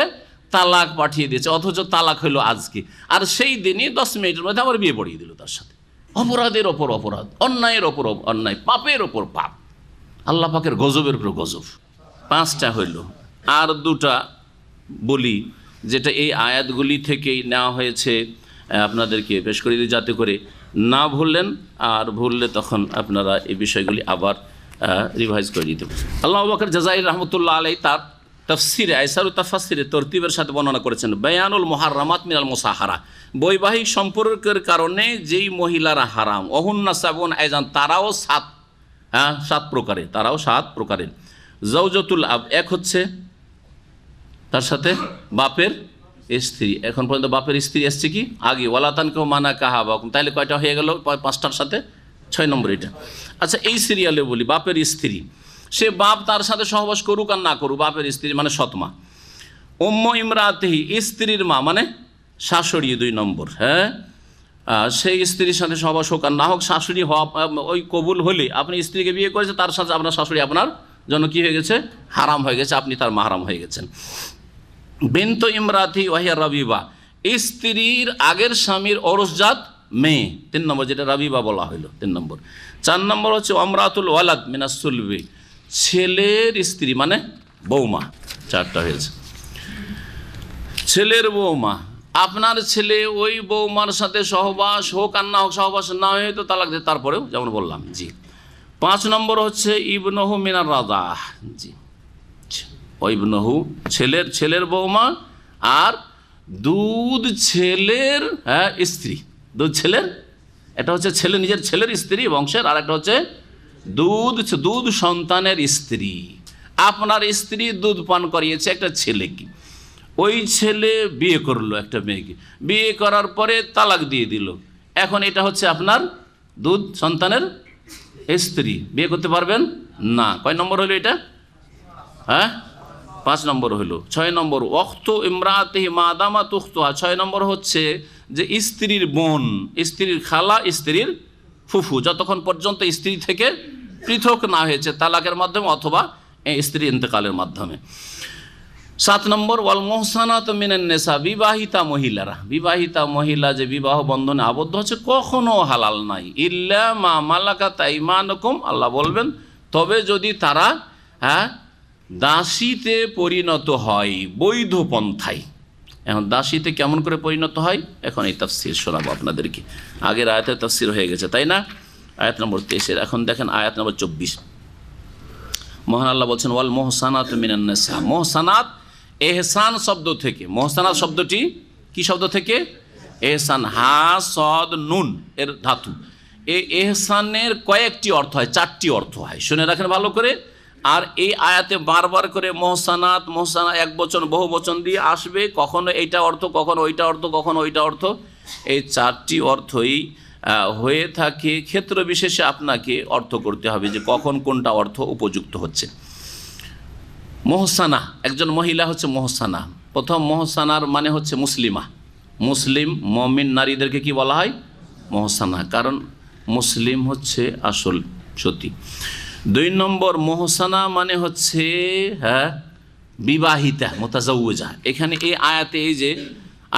তালাক পাঠিয়ে দিয়েছে, অথচ তালাক হইলো আজকে, আর সেই দিনই 10 মিনিটের মধ্যে আবার বিয়ে পড়িয়ে দিল তার সাথে। অপরাধের ওপর অপরাধ, অন্যায়ের ওপর অন্যায়, পাপের ওপর পাপ, আল্লাহ পাকের গজবের উপর গজব। 5টা হইল, আর 2টা বলি, যেটা এই আয়াতগুলি থেকেই নেওয়া হয়েছে, আপনাদেরকে পেশ করে দিই যাতে করে না ভুললেন, আর ভুললে তখন আপনারা এই বিষয়গুলি আবার রিভাইজ করে দিতে পারেন। আল্লাহ আবু বকর জাযাইরি রহমতুল্লাহ আলাইহি তার তাফসিরে আইসারুত তাফসিরে তরতিবের সাথে বর্ণনা করেছেন, বায়ানুল মুহাররামাত মিনাল মুসাহারা, বৈবাহিক সম্পর্কের কারণে যেই মহিলারা হারাম, অহুন্না সাবুন আইজান, তারাও 7 প্রকারের, তারাও 7 প্রকারের। জাওজাতুল আব, এক হচ্ছে তার সাথে বাপের স্ত্রী, এখন পর্যন্ত বাপের স্ত্রী এসছে কি আগে, ওয়ালাতানকেও মানা কাহাবা, তাহলে কয়টা হয়ে গেল, 5টার সাথে 6 নম্বর এটা। আচ্ছা এই সিরিয়ালে বলি, বাপের স্ত্রী, সে বাপ তার সাথে সহবাস করুক আর না করুক, বাপের স্ত্রী মানে সৎমা। উম্মু ইমরাতিহি, স্ত্রীর মা মানে শাশুড়ি 2 নম্বর, হ্যাঁ সেই স্ত্রীর সাথে সহবাস হোক আর না হোক, শাশুড়ি হওয়া ওই কবুল হলে, আপনি স্ত্রীকে বিয়ে করেছে, তার সাথে আপনার শাশুড়ি আপনার জন্য কি হয়ে গেছে, হারাম হয়ে গেছে, আপনি তার মাহরাম হয়ে গেছেন। বিনতু ইমরাতি ওয়াহিয়া রাবিবা, স্ত্রীর আগের স্বামীর অরসজাত মেয়ে, 3 নম্বর, যেটা রাবিবা বলা হইল 3 নম্বর। 4 নম্বর হচ্ছে আমরাতুল ওয়ালাদ মিনাস সুলবি, ছেলের স্ত্রী মানে বৌমা, 4টা হয়েছে। ছেলের বৌমা, আপনার ছেলে ওই বৌমার সাথে সহবাস হোক আর না হোক, সহবাস না হয়ে তো তালাক দিয়ে, তারপরেও যেমন বললাম, জি। 5 নম্বর হচ্ছে ইবনহু মিনার রাদা, জি ইবনহু, ছেলের বৌমা, আর দুধ ছেলের স্ত্রী, দুধ ছেলের, এটা হচ্ছে ছেলে নিজের ছেলের স্ত্রী বংশের, আর একটা হচ্ছে দুধ সন্তানের স্ত্রী। আপনার স্ত্রী দুধ পান করিয়েছে একটা ছেলেকে, ওই ছেলে বিয়ে করলো একটা মেয়েকে, বিয়ে করার পরে তালাক দিয়ে দিল, এখন এটা হচ্ছে আপনার দুধ সন্তানের স্ত্রী, বিয়ে করতে পারবেন না। কয় নম্বর হলো এটা, 5 নম্বর হলো। 6 নম্বর ওয়াক্ত ইমরাতিহি মাদামা তুখতুহা, 6 নম্বর হচ্ছে যে স্ত্রীর বোন, স্ত্রীর খালা, স্ত্রীর ফুফু, যতক্ষণ পর্যন্ত স্ত্রী থেকে পৃথক না হয়েছে তালাকের মাধ্যমে অথবা স্ত্রী ইন্তেকালের মাধ্যমে। 7 নম্বর ওয়াল মুহসানাত মিনান নিসা, বিবাহিতা মহিলারা, বিবাহিতা মহিলা যে বিবাহ বন্ধনে আবদ্ধ হচ্ছে কখনো হালাল নাই, ইল্লা মা মালাকাত আইমানুকুম, আল্লাহ বলবেন তবে যদি তারা দাসীতে পরিণত হয় বৈধ পন্থায়। এখন দাসীতে কেমন করে পরিণত হয়, এখন এই তাফসির শোনাবো আপনাদেরকে, আগের আয়াতের তাফসির হয়ে গেছে তাই না। আয়াত নম্বর 23। এখন দেখেন আয়াত নম্বর 24। মহান আল্লাহ বলছেন ওয়াল মুহসানাত মিনান নিসা। মুহসানাত এহসান শব্দ থেকে, মুহসানাত শব্দটি কি শব্দ থেকে? এহসান, হা সদ নুন এর ধাতু। এই এহসানের কয়েকটি অর্থ হয়, 4টি অর্থ হয়, শুনে রাখেন ভালো করে। আর এই আয়াতে বারবার করে মুহসানাত মুহসানা এক বচন বহু বচন দিয়ে আসবে, কখনো এইটা অর্থ, কখনো ওইটা অর্থ, কখনো ওইটা অর্থ। এই 4টি অর্থই হয়ে থাকে, ক্ষেত্র বিশেষে আপনাকে অর্থ করতে হবে যে কখন কোনটা অর্থ উপযুক্ত হচ্ছে। মুহসানা, একজন মহিলা হচ্ছে মুহসানা। প্রথম মুহসানার মানে হচ্ছে মুসলিমা, মুসলিম মুমিন নারীদেরকে কি বলা হয়? মুহসানা, কারণ মুসলিম হচ্ছে আসল সতী। 2 নম্বর মুহসানা মানে হচ্ছে বিবাহিতা, মুতাজাওয়িজা। এখানে এই আয়াতে, এই যে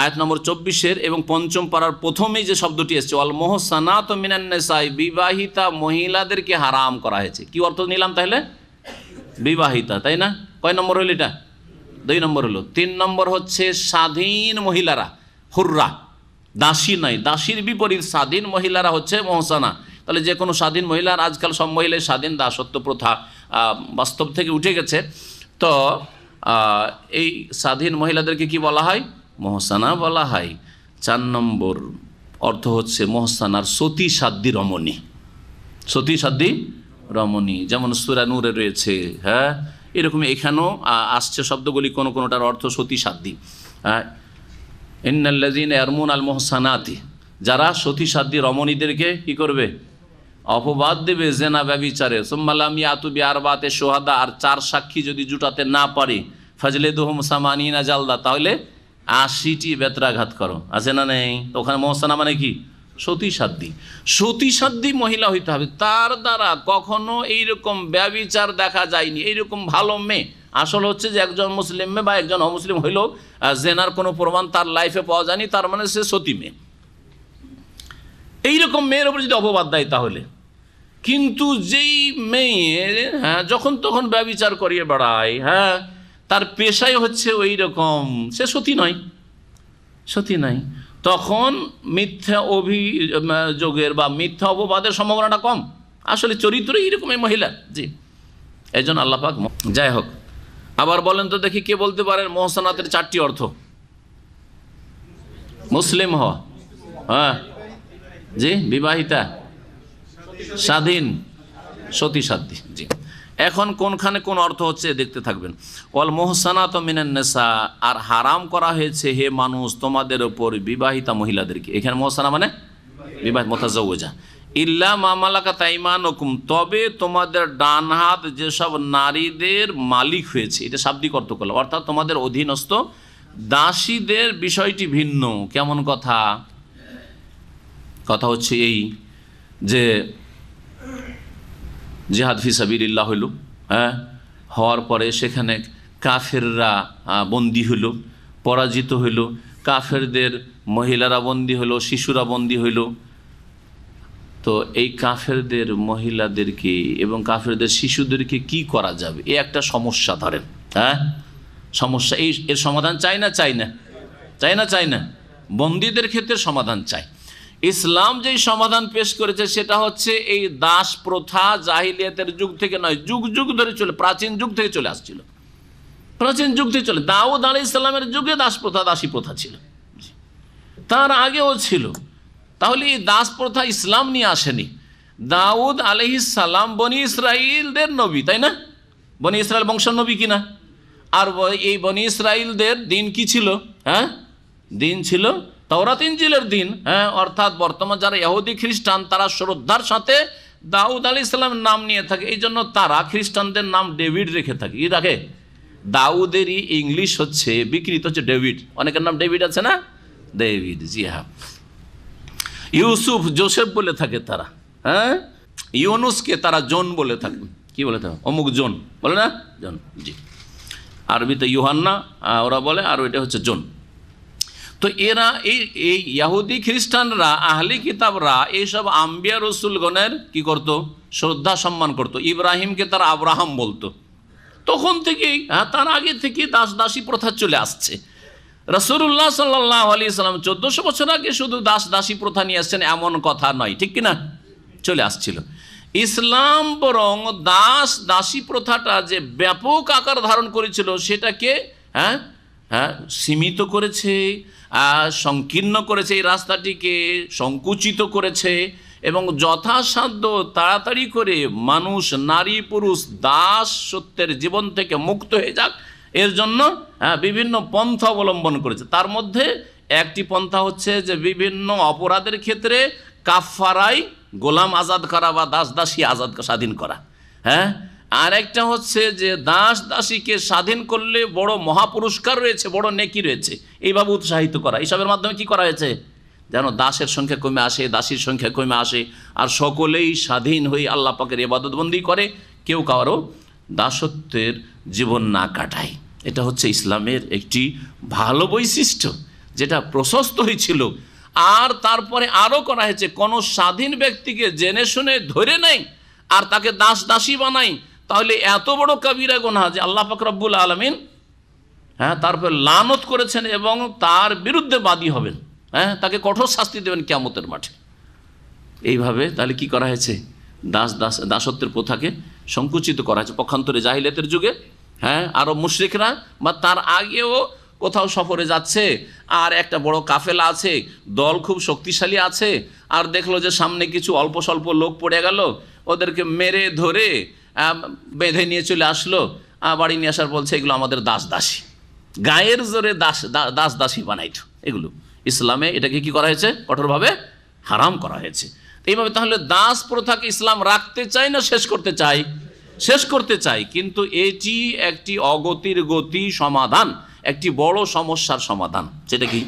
আয়াত নম্বর 24 এবং 5ম পারার প্রথমেই যে শব্দটি এসছে ওয়াল মুহসানাতু মিনান নিসাই, বিবাহিতা মহিলাদেরকে হারাম করা হয়েছে। কি অর্থ নিলাম তাহলে? বিবাহিতা, তাই না? কয় নম্বর হলো এটা? 2 নম্বর হলো। 3 নম্বর হচ্ছে স্বাধীন মহিলারা, হুররা, দাসী নয়, দাসীর বিপরীত স্বাধীন মহিলারা হচ্ছে মুহসানা। তাহলে যে কোনো স্বাধীন মহিলার, আজকাল সব মহিলাই স্বাধীন, দাসত্ব প্রথা বাস্তব থেকে উঠে গেছে। তো এই স্বাধীন মহিলাদেরকে কি বলা হয়? মুহসানা বলা হয়। 4 নম্বর অর্থ হচ্ছে মুহসানার সতী সাধ্বী রমণী, সতী সাধ্বী রমণী, যেমন সূরা নূরে রয়েছে। হ্যাঁ, এরকম এখানেও আসছে শব্দগুলি, কোনোটার অর্থ সতী সাধ্বী। ইন্নাল্লাযীনা ইয়ারমুনাল মুহসানাতি, যারা সতী সাধ্বী রমণীদেরকে কি করবে? অপবাদ দেবে জেনা ব্যভিচারে। সুম্মা লাম ইয়াতু বিআরবাতি শুহাদা, আর 4 সাক্ষী যদি জুটাতে না পারে, ফাজলিদুহুম সামানিনা জালদা, তাহলে 80টি বেত্রাঘাত করো। আছে না নেই? তো ওখানে মুহসানা মানে কি? সতী সাধ্বী। সতী সাধ্বী মহিলা হইতে হবে, তার দ্বারা কখনো এইরকম ব্যভিচার দেখা যায়নি, এইরকম ভালো মেয়ে। আসল হচ্ছে যে একজন মুসলিম মেয়ে বা একজন অমুসলিম হইলেও জেনার কোনো প্রমাণ তার লাইফে পাওয়া যায়নি, তার মানে সে সতী মেয়ে। এইরকম মেয়ের উপর যদি অপবাদ দেয় তাহলে। কিন্তু যেই মেয়ে যখন তখন ব্যভিচার করিয়ে বেড়ায়, তার পেশাই হচ্ছে ওই রকম, সে সতী নয়, সতী নয়, তখন মিথ্যা অভিযোগের বা মিথ্যা অপবাদের সম্ভাবনাটা কম। আসলে চরিত্র এইরকম এই মহিলা। জি, এই জন্য আল্লাহ পাক। যাই হোক, আবার বলেন তো দেখি, কে বলতে পারেন মুহসানাতের 4টি অর্থ? মুসলিম হওয়া, জি, বিবাহিতা, স্বাধীন, সতী সাধ্বী। জি, এখন কোনখানে কোন অর্থ হচ্ছে দেখতে থাকবেন। ওয়াল মুহসানাতু মিনান নিসা, আর হারাম করা হয়েছে হে মানুষ তোমাদের উপর বিবাহিতা মহিলাদেরকে। এখানে মুহসানা মানে বিবাহিত, মুতাজাওয়িজা। ইল্লা মা মালাকাত আইমানুকুম, তবে তোমাদের ডান হাত যেসব নারীদের মালিক হয়েছে, এটা শাব্দিক অর্থ করলাম, অর্থাৎ তোমাদের অধীনস্থ দাসীদের বিষয়টি ভিন্ন। কেমন কথা? কথা হচ্ছে এই যে জিহাদ ফি সাবিলিল্লাহ হইল, হওয়ার পরে সেখানে কাফেররা বন্দী হইল, পরাজিত হইল, কাফেরদের মহিলারা বন্দী হইল, শিশুরা বন্দী হইল। তো এই কাফেরদের মহিলাদেরকে এবং কাফেরদের শিশুদেরকে কি করা যাবে, এ একটা সমস্যা। ধরেন সমস্যা, এর সমাধান চাই না? চাই না? চাই না? চাই না? বন্দীদের ক্ষেত্রে সমাধান চাই। ইসলাম যেই সমাধান পেশ করেছে সেটা হচ্ছে এই দাস প্রথা জাহিলিয়াতের যুগ থেকে নয়, যুগ যুগ ধরে চলে, প্রাচীন যুগ থেকে চলে আসছিল, প্রাচীন যুগ থেকে চলে। দাউদ আলাইহিস সালামের যুগে দাস প্রথা, দাসী প্রথা ছিল, তার আগেও ছিল। তাহলে এই দাস প্রথা ইসলাম নিয়ে আসেনি। দাউদ আলাইহিস সালাম বনি ইসরাইলদের নবী, তাই না? বনি ইসরাইল বংশের নবী কিনা? আর এই বনি ইসরাইলদের দিন কি ছিল? দিন ছিল তাওরাত ইনজিলের দিন। অর্থাৎ বর্তমান যারা ইহুদি খ্রিস্টান, তারা শ্রদ্ধার সাথে দাউদ আলাইহিস সালামের নাম নিয়ে থাকে। এই জন্য তারা খ্রিস্টানদের নাম ডেভিড রেখে থাকে। কি রাখে? দাউদেরই ইংলিশ হচ্ছে বিকৃত হচ্ছে ডেভিড। অনেকের নাম ডেভিড আছে না? ডেভিড, জি হ্যাঁ। ইউসুফ জোসেফ বলে থাকে তারা, ইউনুসকে তারা জন বলে থাকে। কি বলে থাকে? অমুক জন বলে না? জন, জি। আরবিতে ইউহান্না ওরা বলে, আর ওইটা হচ্ছে জন। তো এরা এই ইহুদি খ্রিস্টানরা, আহলি কিতাবরা এইসব আম্বিয়া রসুলগণের কি করত? শ্রদ্ধা সম্মান করত। ইব্রাহিমকে তারা আব্রাহাম বলতো। তখন থেকেই, তার আগে থেকে দাস দাসী প্রথা চলে আসছে। রাসূলুল্লাহ সাল্লাল্লাহু আলাইহি সাল্লাম 1400 বছর আগে শুধু দাস দাসী প্রথা নিয়ে আসছেন এমন কথা নয়, ঠিক কিনা? চলে আসছিল। ইসলাম বরং দাস দাসী প্রথাটা যে ব্যাপক আকার ধারণ করেছিল সেটাকে সীমিত করেছে, সংকীর্ণ করেছে, এই রাস্তাটিকে সংকুচিত করেছে এবং যথাসাধ্য তাড়াতাড়ি করে মানুষ, নারী পুরুষ দাসত্বের জীবন থেকে মুক্ত হয়ে যাক এর জন্য বিভিন্ন পন্থা অবলম্বন করেছে। তার মধ্যে একটি পন্থা হচ্ছে যে বিভিন্ন অপরাধের ক্ষেত্রে কাফফারায় গোলাম আজাদ করা বা দাস দাসী স্বাধীন করা। আর একটা হচ্ছে যে দাস দাসীকে স্বাধীন করলে বড় মহাপুরস্কার রয়েছে, বড় নেকি রয়েছে, এইভাবে উৎসাহিত করা। এইসবের মাধ্যমে কি করা হয়েছে যেন দাসের সংখ্যা কমে আসে, দাসীর সংখ্যা কমে আসে, আর সকলেই স্বাধীন হয়ে আল্লাহ পাকের ইবাদতবন্দি করে, কেউ কারো দাসত্বের জীবন না কাটায়। এটা হচ্ছে ইসলামের একটি ভালো বৈশিষ্ট্য যেটা প্রশস্ত হয়েছিল। আর তারপরে আরও করা হয়েছে, কোনো স্বাধীন ব্যক্তিকে জেনে শুনে ধরে নেয় আর তাকে দাস দাসী বানাই, তাহলে এত বড় কাবিরা গুনাহ যে আল্লাহ পাক রব্বুল আলামিন তারপর লানত করেছেন এবং তার বিরুদ্ধে বাদী হবেন, তাকে কঠোর শাস্তি দেবেন কিয়ামতের মাঠে। এইভাবে তাহলে কি করা হয়েছে, দাসত্বের প্রথাকে সংকুচিত করা হয়েছে। পক্ষান্তরে জাহিলিয়াতের যুগে আরব মুশরিকরা বা তার আগেও কোথাও সফরে যাচ্ছে আর একটা বড় কাফেলা আছে, দল খুব শক্তিশালী আছে, আর দেখলো যে সামনে কিছু অল্প স্বল্প লোক পড়ে গেল, ওদেরকে মেরে ধরে বেঁধে নিয়ে চলে আসলো, বাড়ি নিয়ে আসার বলছে এগুলো আমাদের দাস দাসী, গায়ের জোরে দাস দাসী বানাইতো। এগুলো ইসলামে এটাকে কি করা হয়েছে, কঠোরভাবে হারাম করা হয়েছে। এইভাবে তাহলে দাস প্রথাকে ইসলাম রাখতে চায় না শেষ করতে চায়? শেষ করতে চাই, কিন্তু এটি একটি অগতির গতি সমাধান, একটি বড় সমস্যার সমাধান। সেটা কি?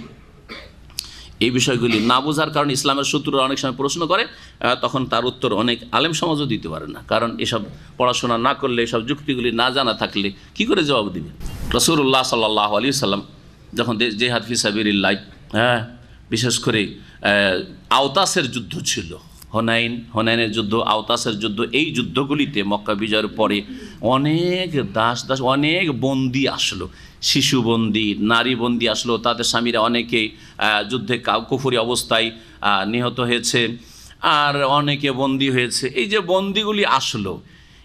এই বিষয়গুলি না বোঝার কারণে ইসলামের শত্রুরা অনেক সময় প্রশ্ন করে, তখন তার উত্তর অনেক আলেম সমাজও দিতে পারে না, কারণ এসব পড়াশোনা না করলে, এসব যুক্তিগুলি না জানা থাকলে কি করে জবাব দিবে। রাসূলুল্লাহ সাল্লাল্লাহু আলাইহি ওয়াসাল্লাম যখন জিহাদ ফি সাবিলিল্লাহ, বিশেষ করে আওতাসের যুদ্ধ ছিল, হোনাইনের যুদ্ধ, আওতাসের যুদ্ধ, এই যুদ্ধগুলিতে মক্কা বিজয়ের পরে অনেক অনেক বন্দী আসলো, শিশু বন্দী, নারী বন্দী আসলো, তাদের স্বামীরা অনেকে যুদ্ধে কুফরি অবস্থায় নিহত হয়েছে আর অনেকে বন্দী হয়েছে। এই যে বন্দীগুলি আসলো,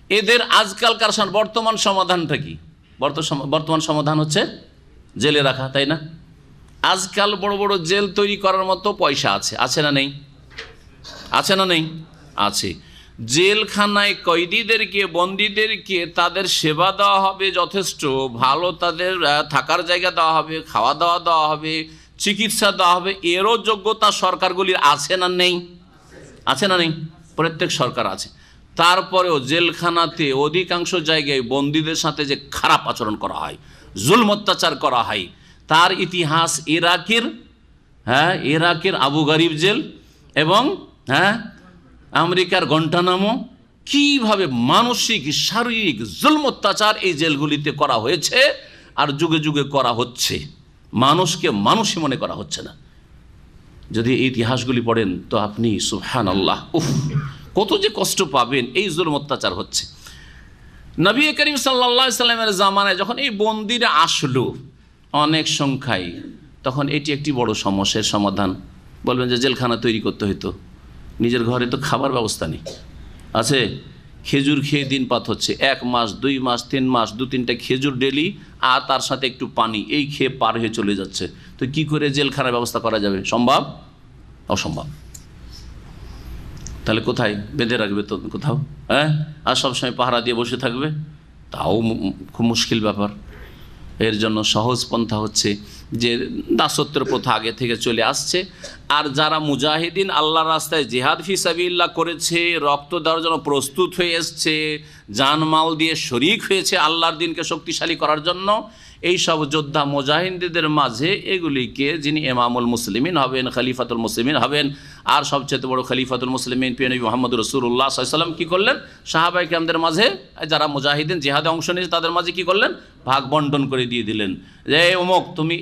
এদের আজকালকার বর্তমান সমাধানটা কি? বর্তমান সমাধান হচ্ছে জেলে রাখা, তাই না? আজকাল বড় বড় জেল তৈরি করার মতো পয়সা আছে না নেই? আছে না নেই? আছে। জেলখানায় কয়েদিদেরকে, বন্দীদেরকে তাদের সেবা দেওয়া হবে যথেষ্ট ভালো, তাদের থাকার জায়গা দেওয়া হবে, খাওয়া দাওয়া দেওয়া হবে, চিকিৎসা দেওয়া হবে, এরও যোগ্যতা সরকারগুলির আছে না নেই? আছে না নেই? প্রত্যেক সরকার আছে। তারপরেও জেলখানাতে অধিকাংশ জায়গায় বন্দীদের সাথে যে খারাপ আচরণ করা হয়, জুলম অত্যাচার করা হয়, তার ইতিহাস ইরাকের আবু গারিব জেল এবং আমেরিকার গন্টানামো, কীভাবে মানসিক শারীরিক জুলম অত্যাচার এই জেলগুলিতে করা হয়েছে আর যুগে যুগে করা হচ্ছে। মানুষকে মানুষই মনে করা হচ্ছে না। যদি এই ইতিহাসগুলি পড়েন তো আপনি সুবহানাল্লাহ, কত যে কষ্ট পাবেন। এই জুলম অত্যাচার হচ্ছে। নবী করিম সাল্লাল্লাহু আলাইহি সাল্লামের জামানায় যখন এই বন্দীরা আসলো অনেক সংখ্যায়, তখন এটি একটি বড় সমস্যার সমাধান। বলবেন যে জেলখানা তৈরি করতে হইতো, নিজের ঘরে তো খাবার ব্যবস্থা নেই, আছে খেজুর খেয়ে দিন পাত হচ্ছে, 1 মাস 2 মাস 3 মাস 2-3টা খেজুর ডেলি আর তার সাথে একটু পানি, এই খেয়ে পার হয়ে চলে যাচ্ছে। তো কি করে জেলখানার ব্যবস্থা করা যাবে? সম্ভব? অসম্ভব। তাহলে কোথায় বেঁধে রাখবে? তো কোথাও, আর সবসময় পাহারা দিয়ে বসে থাকবে, তাও খুব মুশকিল ব্যাপার। এর জন্য সহজ পন্থা হচ্ছে যে দাসত্বের প্রথা আগে থেকে চলে আসছে, আর যারা মুজাহিদিন আল্লাহর রাস্তায় জিহাদ ফি সাবিলিল্লাহ করেছে, রক্ত দেওয়ার জন্য প্রস্তুত হয়ে এসছে, জানমাল দিয়ে শরিক হয়েছে আল্লাহর দিনকে শক্তিশালী করার জন্য, এই সব যোদ্ধা মুজাহিদদের মাঝে এগুলিকে যিনি ইমামুল মুসলিমিন হবেন, খলিফাতুল মুসলিমিন হবেন, আর সবচেয়ে বড় খলিফাতুল মুসলিমিন প্রিয় নবী মুহাম্মদ রাসূলুল্লাহ সাল্লাল্লাহু আলাইহি ওয়াসাল্লাম কী করলেন? সাহাবায়ে কেরামদের মাঝে যারা মুজাহিদিন জিহাদে অংশ নিয়েছে তাদের মাঝে কি করলেন? ভাগ বন্টন করে দিয়ে দিলেন যে অমুক তুমি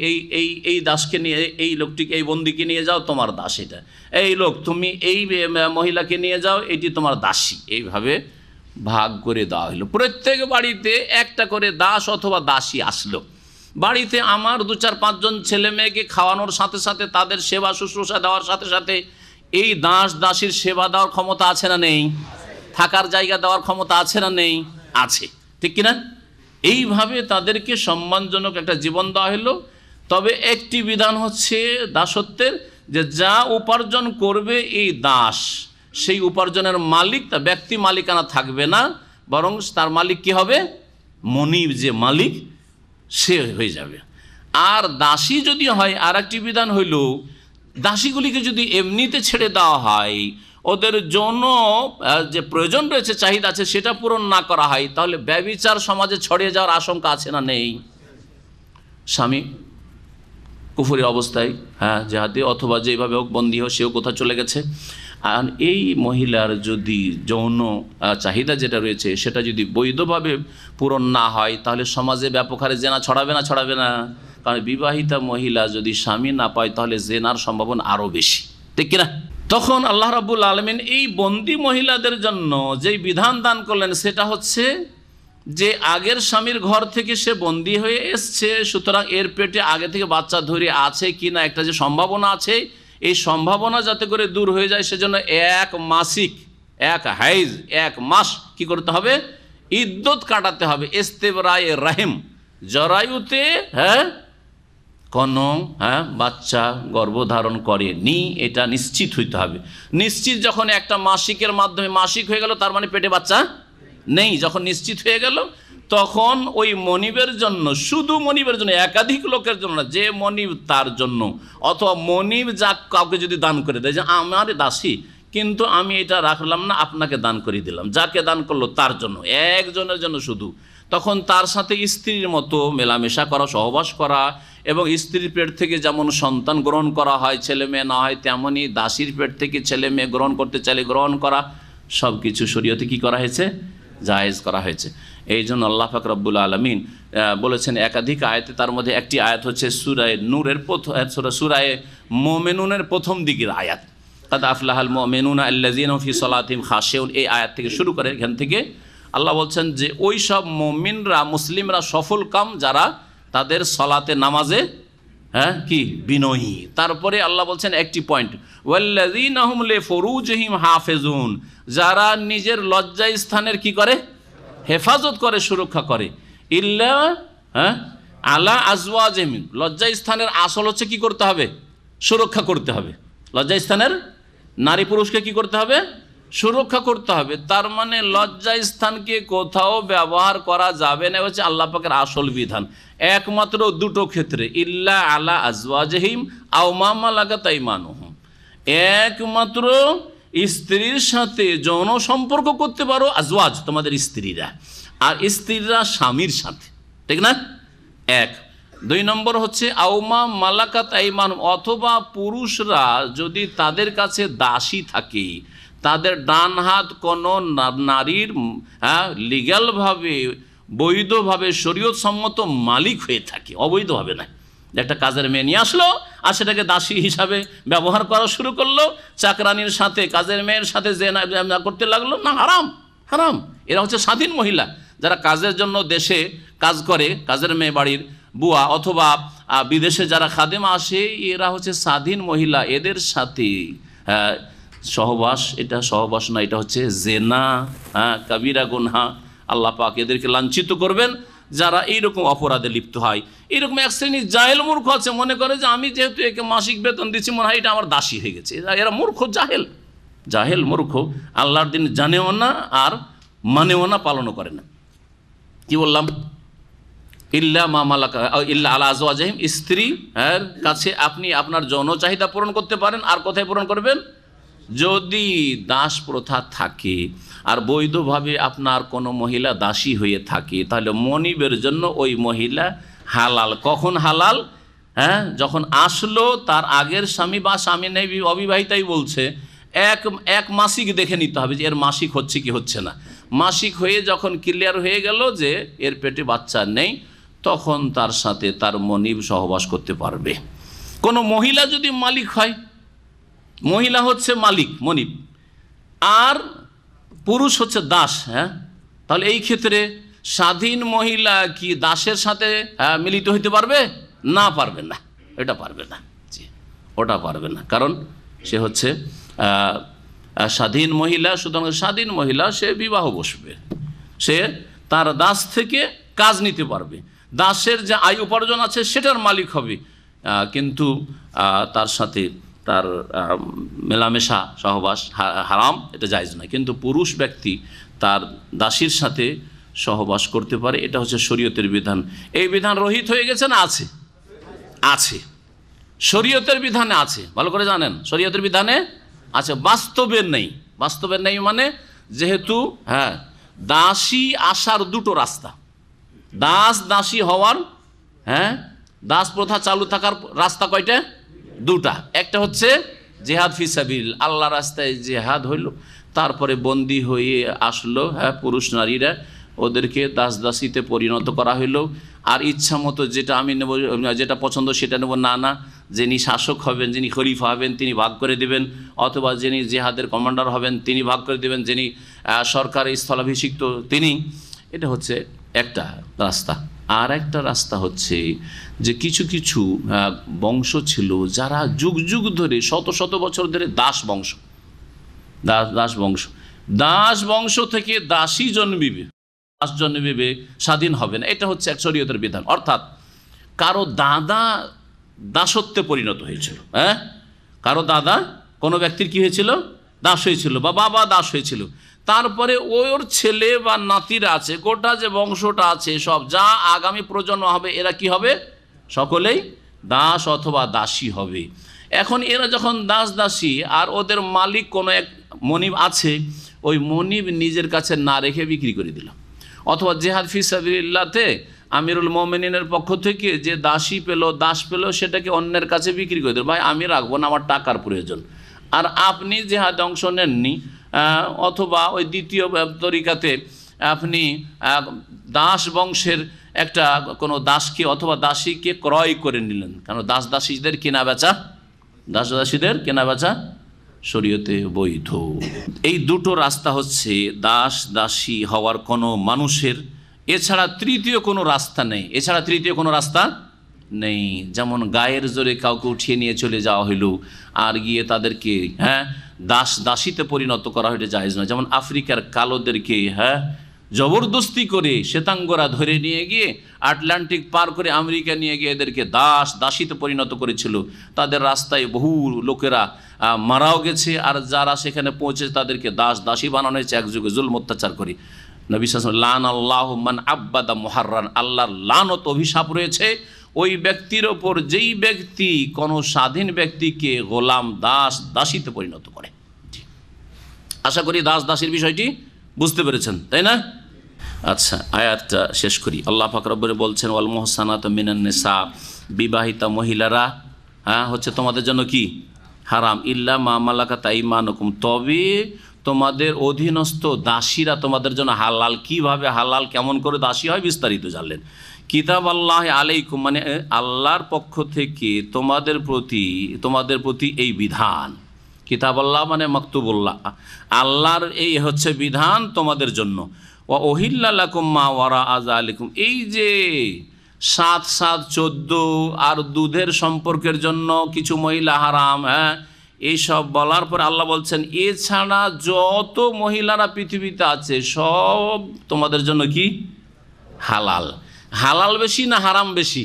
এই দাসকে নিয়ে, এই লোকটিকে, এই বন্দীকে নিয়ে যাও, তোমার দাস এটা। এই লোক তুমি এই মহিলাকে নিয়ে যাও, এটি তোমার দাসী। এইভাবে ভাগ করে দেওয়া হলো। প্রত্যেক বাড়িতে একটা করে দাস অথবা দাসী আসলো। বাড়িতে আমার 2-4-5 জন ছেলে মেয়েকে খাওয়ানোর সাথে সাথে, তাদের সেবা শুশ্রূষা দেওয়ার সাথে সাথে এই দাস দাসীর সেবা দেওয়ার ক্ষমতা আছে না নেই? থাকার জায়গা দেওয়ার ক্ষমতা আছে না নেই? আছে, ঠিক কিনা? এইভাবে তাদেরকে সম্মানজনক একটা জীবন দেওয়া হলো। তবে একটি বিধান হচ্ছে দাসত্বের, যে যা উপার্জন করবে এই দাস, সেই উপার্জনের মালিক তা ব্যক্তি মালিকানা থাকবে না, বরং তার মালিক কি হবে? মনিব, যে মালিক সে হয়ে যাবে। আর দাসী যদি হয়, আর একটি বিধান হইল, দাসীগুলিকে যদি এমনিতে ছেড়ে দেওয়া হয়, ওদের জন্য যে প্রয়োজন রয়েছে, চাহিদা আছে, সেটা পূরণ না করা হয়, তাহলে ব্যভিচার সমাজে ছড়িয়ে যাওয়ার আশঙ্কা আছে না নেই? স্বামী কুফরি অবস্থায়, জেহাদে অথবা যেভাবে হোক বন্দী হোক, সেও কোথাও চলে গেছে, আর এই মহিলার যদি যৌন চাহিদা যেটা রয়েছে সেটা যদি বৈধভাবে পূরণ না হয়, তাহলে সমাজে ব্যাপক হারে জেনা ছড়াবে না? ছড়াবে না? কারণ বিবাহিতা মহিলা যদি স্বামী না পায়, তাহলে জেনার সম্ভাবনা আরও বেশি, ঠিক কিনা? তখন আল্লাহ রাব্বুল আলামিন এই বন্দী মহিলাদের জন্য যেই বিধান দান করলেন, সেটা হচ্ছে যে আগের স্বামীর ঘর থেকে সে বন্দী হয়ে এসছে, সুতরাং এর পেটে আগে থেকে বাচ্চা ধরে আছে কি না, একটা যে সম্ভাবনা আছে, এই সম্ভাবনা যাতে করে দূর হয়ে যায়, সেজন্য এক মাস কি করতে হবে? ইদ্যত কাটাতে হবে। ইস্তেবরায়ে রাহিম, জরায়ুতে কোনো বাচ্চা গর্ভধারণ করেনি এটা নিশ্চিত হইতে হবে। নিশ্চিত যখন একটা মাসিকের মাধ্যমে মাসিক হয়ে গেল, তার মানে পেটে বাচ্চা নেই। যখন নিশ্চিত হয়ে গেল, তখন ওই মনিবের জন্য, শুধু মনিবের জন্য, একাধিক লোকের জন্য না, যে মনিব তার জন্য, অথবা মনিব যা কাউকে যদি দান করে দেয়, যে আমার দাসী কিন্তু আমি এটা রাখলাম না, আপনাকে দান করে দিলাম, যাকে দান করলো তার জন্য, একজনের জন্য শুধু, তখন তার সাথে স্ত্রীর মতো মেলামেশা করা, সহবাস করা, এবং স্ত্রীর পেট থেকে যেমন সন্তান গ্রহণ করা হয়, ছেলে মেয়ে না হয়, তেমনই দাসীর পেট থেকে ছেলে মেয়ে গ্রহণ করতে চাইলে গ্রহণ করা, সব কিছু শরীয়তে কি করা হয়েছে? জায়েজ করা হয়েছে। এই জন্য আল্লাহ পাক রব্বুল আলামিন বলেছেন একাধিক আয়াতে, তার মধ্যে একটি আয়াত হচ্ছে সূরায়ে নূরের সূরায়ে মুমিনুনের প্রথম দিকের আয়াত, কাদ আফলাহাল মুমিনুনা আল্লাযীনা ফি সালাতিহিম খাশিউন। এই আয়াত থেকে শুরু করে এখান থেকে আল্লাহ বলছেন যে ওই সব মুমিনরা, মুসলিমরা সফল কাম যারা তাদের সলাতে নামাজে কি বিনয়ী। তারপরে আল্লাহ বলছেন একটি পয়েন্ট, ওয়াল্লাযীনা হুম লিফুরুজিহিম হাফিজুন, যারা নিজের লজ্জা স্থানের কি করে? হেফাজত করে, সুরক্ষা করে। ইল্লা আলা আজওয়াজিহিম, লজ্জা স্থানের আসল হচ্ছে কি করতে হবে? সুরক্ষা করতে হবে। লজ্জা স্থানের নারী পুরুষকে কি করতে হবে? সুরক্ষা করতে হবে। তার মানে লজ্জা স্থানকে কোথাও ব্যবহার করা যাবে না, হচ্ছে আল্লাহ পাকের আসল বিধান। একমাত্র দুটো ক্ষেত্রে, ইল্লা আলা আজওয়াজিহিম আও মা মালাকাত আইমানুহুম, একমাত্র স্ত্রীর সাথে যৌন সম্পর্ক করতে পারো, আজওয়াজ তোমাদের স্ত্রীরা, আর স্ত্রীরা স্বামীর সাথে, ঠিক না? এক। দুই নম্বর হচ্ছে আওমা মালাকাত আইমানুহুম, অথবা পুরুষরা যদি তাদের কাছে দাসী থাকে, তাদের ডান হাত কোনো নারীর লিগ্যালভাবে, বৈধভাবে, শরীয়ত সম্মত মালিক হয়ে থাকে, অবৈধভাবে না। একটা কাজের মেয়ে নিয়ে আসলো আর সেটাকে দাসী হিসাবে ব্যবহার করা শুরু করলো, চাকরানির সাথে, কাজের মেয়ের সাথে যে করতে লাগলো, না, হারাম, হারাম। এরা হচ্ছে স্বাধীন মহিলা, যারা কাজের জন্য দেশে কাজ করে, কাজের মেয়ে বাড়ির বুয়া, অথবা বিদেশে যারা খাদেমা আসে, এরা হচ্ছে স্বাধীন মহিলা। এদের সাথে সহবাস, এটা সহবাস না, এটা হচ্ছে জেনা, কাবিরা গুনহা। আল্লাহ পাক এদেরকে লাঞ্ছিত করবেন যারা এইরকম অপরাধে লিপ্ত হয়। এইরকম এক শ্রেণীর জাহেল মূর্খ আছে, মনে করে যে আমি যেহেতু একে মাসিক বেতন দিচ্ছি, মনে হয় এটা আমার দাসী হয়ে গেছে। এরা মূর্খ, জাহেল মূর্খ, আল্লাহর দিন জানেও না আর মানেও না, পালনও করে না। কি বললাম? ইল্লা মা মালাকা ইল্লা আলা আজওয়াজিহিম, স্ত্রী কাছে আপনি আপনার যৌন চাহিদা পূরণ করতে পারেন। আর কোথায় পূরণ করবেন? যদি দাস প্রথা থাকে আর বৈধভাবে আপনার কোনো মহিলা দাসী হয়ে থাকে, তাহলে মনিবের জন্য ওই মহিলা হালাল। কখন হালাল? যখন আসলো তার আগের স্বামী বা স্বামী নেই, অবিবাহিতাই বলছে, এক মাসিক দেখে নিতে হবে যে এর মাসিক হচ্ছে কি হচ্ছে না। মাসিক হয়ে যখন ক্লিয়ার হয়ে গেল যে এর পেটে বাচ্চা নেই, তখন তার সাথে তার মনিব সহবাস করতে পারবে। কোনো মহিলা যদি মালিক হয়, মহিলা হচ্ছে মালিক, মনিব, আর পুরুষ হচ্ছে দাস, তাহলে এই ক্ষেত্রে স্বাধীন মহিলা কি দাসের সাথে মিলিত হইতে পারবে? না, পারবে না, এটা পারবে না, জি, ওটা পারবে না। কারণ সে হচ্ছে স্বাধীন মহিলা, সুতরাং স্বাধীন মহিলা সে বিবাহ বসবে, সে তার দাস থেকে কাজ নিতে পারবে, দাসের যে আয় উপার্জন আছে সেটার মালিক হবে, কিন্তু তার সাথে তার মেলামেশা সহবাস হারাম, এটা জায়েজ নয়। কিন্তু পুরুষ ব্যক্তি তার দাসীর সাথে সহবাস করতে পারে, এটা হচ্ছে শরীয়তের বিধান। এই বিধান রহিত হয়ে গেছে না আছে? আছে, শরীয়তের বিধানে আছে, ভালো করে জানেন, শরীয়তের বিধানে আছে, বাস্তবের নেই। বাস্তবের নেই মানে যেহেতু দাসী আসার দুটো রাস্তা, দাস দাসী হওয়ার, দাস প্রথা চালু থাকার রাস্তা কয়টা? দুটা। একটা হচ্ছে জিহাদ ফি সাবিল, আল্লাহ রাস্তায় জিহাদ হইল, তারপরে বন্দী হয়ে আসলো পুরুষ নারীরা, ওদেরকে দাস দাসীতে পরিণত করা হইলো, আর ইচ্ছা মতো যেটা আমি নেব, যেটা পছন্দ সেটা নেব না, যিনি শাসক হবেন, যিনি খলিফা হবেন তিনি ভাগ করে দেবেন, অথবা যিনি জিহাদের কমান্ডার হবেন তিনি ভাগ করে দেবেন, যিনি সরকারি স্থলাভিষিক্ত তিনি। এটা হচ্ছে একটা রাস্তা। আর একটা রাস্তা হচ্ছে যে কিছু কিছু বংশ ছিল যারা যুগ যুগ ধরে, শত শত বছর ধরে দাস বংশ, দাস বংশ থেকে দাসী জন্মিবে, দাস জন্মিবে, স্বাধীন হবে না। এটা হচ্ছে এক শরীয়তের বিধান। অর্থাৎ কারো দাদা দাসত্বে পরিণত হয়েছিল, কারো দাদা কোনো ব্যক্তির কি হয়েছিল? দাস হয়েছিল, বা বাবা দাস হয়েছিল, তারপরে ওর ছেলে বা নাতিরা আছে, গোটা যে বংশটা আছে সব, যা আগামী প্রজন্ম হবে এরা কি হবে? সকলেই দাস অথবা দাসী হবে। এখন এরা যখন দাস দাসী, আর ওদের মালিক কোনো এক মনিব আছে, ওই মনিব নিজের কাছে না রেখে বিক্রি করে দিল, অথবা জিহাদ ফি সাবিলিল্লাহতে আমিরুল মুমিনিনের পক্ষ থেকে যে দাসী পেল, দাস পেল, সেটাকে অন্যের কাছে বিক্রি করে দিল, ভাই আমি রাখবো না, আমার টাকার প্রয়োজন। আর আপনি জিহাদে অংশ নেননি, অথবা ওই দ্বিতীয় তরিকাতে আপনি দাস বংশের একটা কোনো দাসকে অথবা দাসীকে ক্রয় করে নিলেন, কারণ দাস দাসীদের কেনা বেচা, দাস দাসীদের কেনা বেচা শরীয়তে বৈধ। এই দুটো রাস্তা হচ্ছে দাস দাসী হওয়ার কোনো মানুষের, এছাড়া তৃতীয় কোনো রাস্তা নেই, এছাড়া তৃতীয় কোনো রাস্তা নেই। যেমন গায়ের জোরে কাউকে উঠিয়ে নিয়ে চলে যাওয়া হইল, আর গিয়ে তাদেরকে দাস দাসীতে পরিণত করা হইলে জায়েজ নয়। যেমন আফ্রিকার কালোদেরকে জবরদস্তি করে শ্বেতাঙ্গরা ধরে নিয়ে গিয়ে আটলান্টিক পার করে আমেরিকা নিয়ে গিয়ে এদেরকে দাস দাসীতে পরিণত করেছিল। তাদের রাস্তায় বহু লোকেরা মারাও গেছে, আর যারা সেখানে পৌঁছে তাদেরকে দাস দাসী বানানো হয়েছে একযুগে জুলম অত্যাচার করে। নবী সাল্লাল্লাহু আলাইহি ওয়াসাল্লাম লান আল্লাহু মান আব্বাদা মুহাররান, আল্লাহর লানত অভিশাপ রয়েছে ওই ব্যক্তির ওপর যেই ব্যক্তি কোনো স্বাধীন ব্যক্তিকে গোলাম দাস দাসীতে পরিণত করে। আশা করি দাস দাসীর বিষয়টি বুঝতে পেরেছেন, তাই না? আচ্ছা, আয়াতটা শেষ করি। আল্লাহ পাক রব্বুল বলছেন ওয়াল মুহসানাতু মিনান নিসা, বিবাহিতা মহিলারা হচ্ছে তোমাদের জন্য কি হারাম, ইল্লা মা মালাকাত আইমানুকুম, তবে তোমাদের অধীনস্থ দাসীরা তোমাদের জন্য হালাল। কিভাবে হালাল, কেমন করে দাসী হয় বিস্তারিত জানলেন। কিতাব আল্লাহ আলাইকুম, মানে আল্লাহর পক্ষ থেকে তোমাদের প্রতি এই বিধান। কিতাব আল্লাহ মানে মাকতুবুল্লাহ, আল্লাহর এই হচ্ছে বিধান তোমাদের জন্য। ওয়া ওহিল্লা লাকুম মা ওয়ারা আযালিকুম, এই যে 7, 7, 14 আর দুধের সম্পর্কের জন্য কিছু মহিলা হারাম, এইসব বলার পর আল্লাহ বলছেন এছাড়া যত মহিলারা পৃথিবীতে আছে সব তোমাদের জন্য কি হালাল। হালাল বেশি না হারাম বেশি?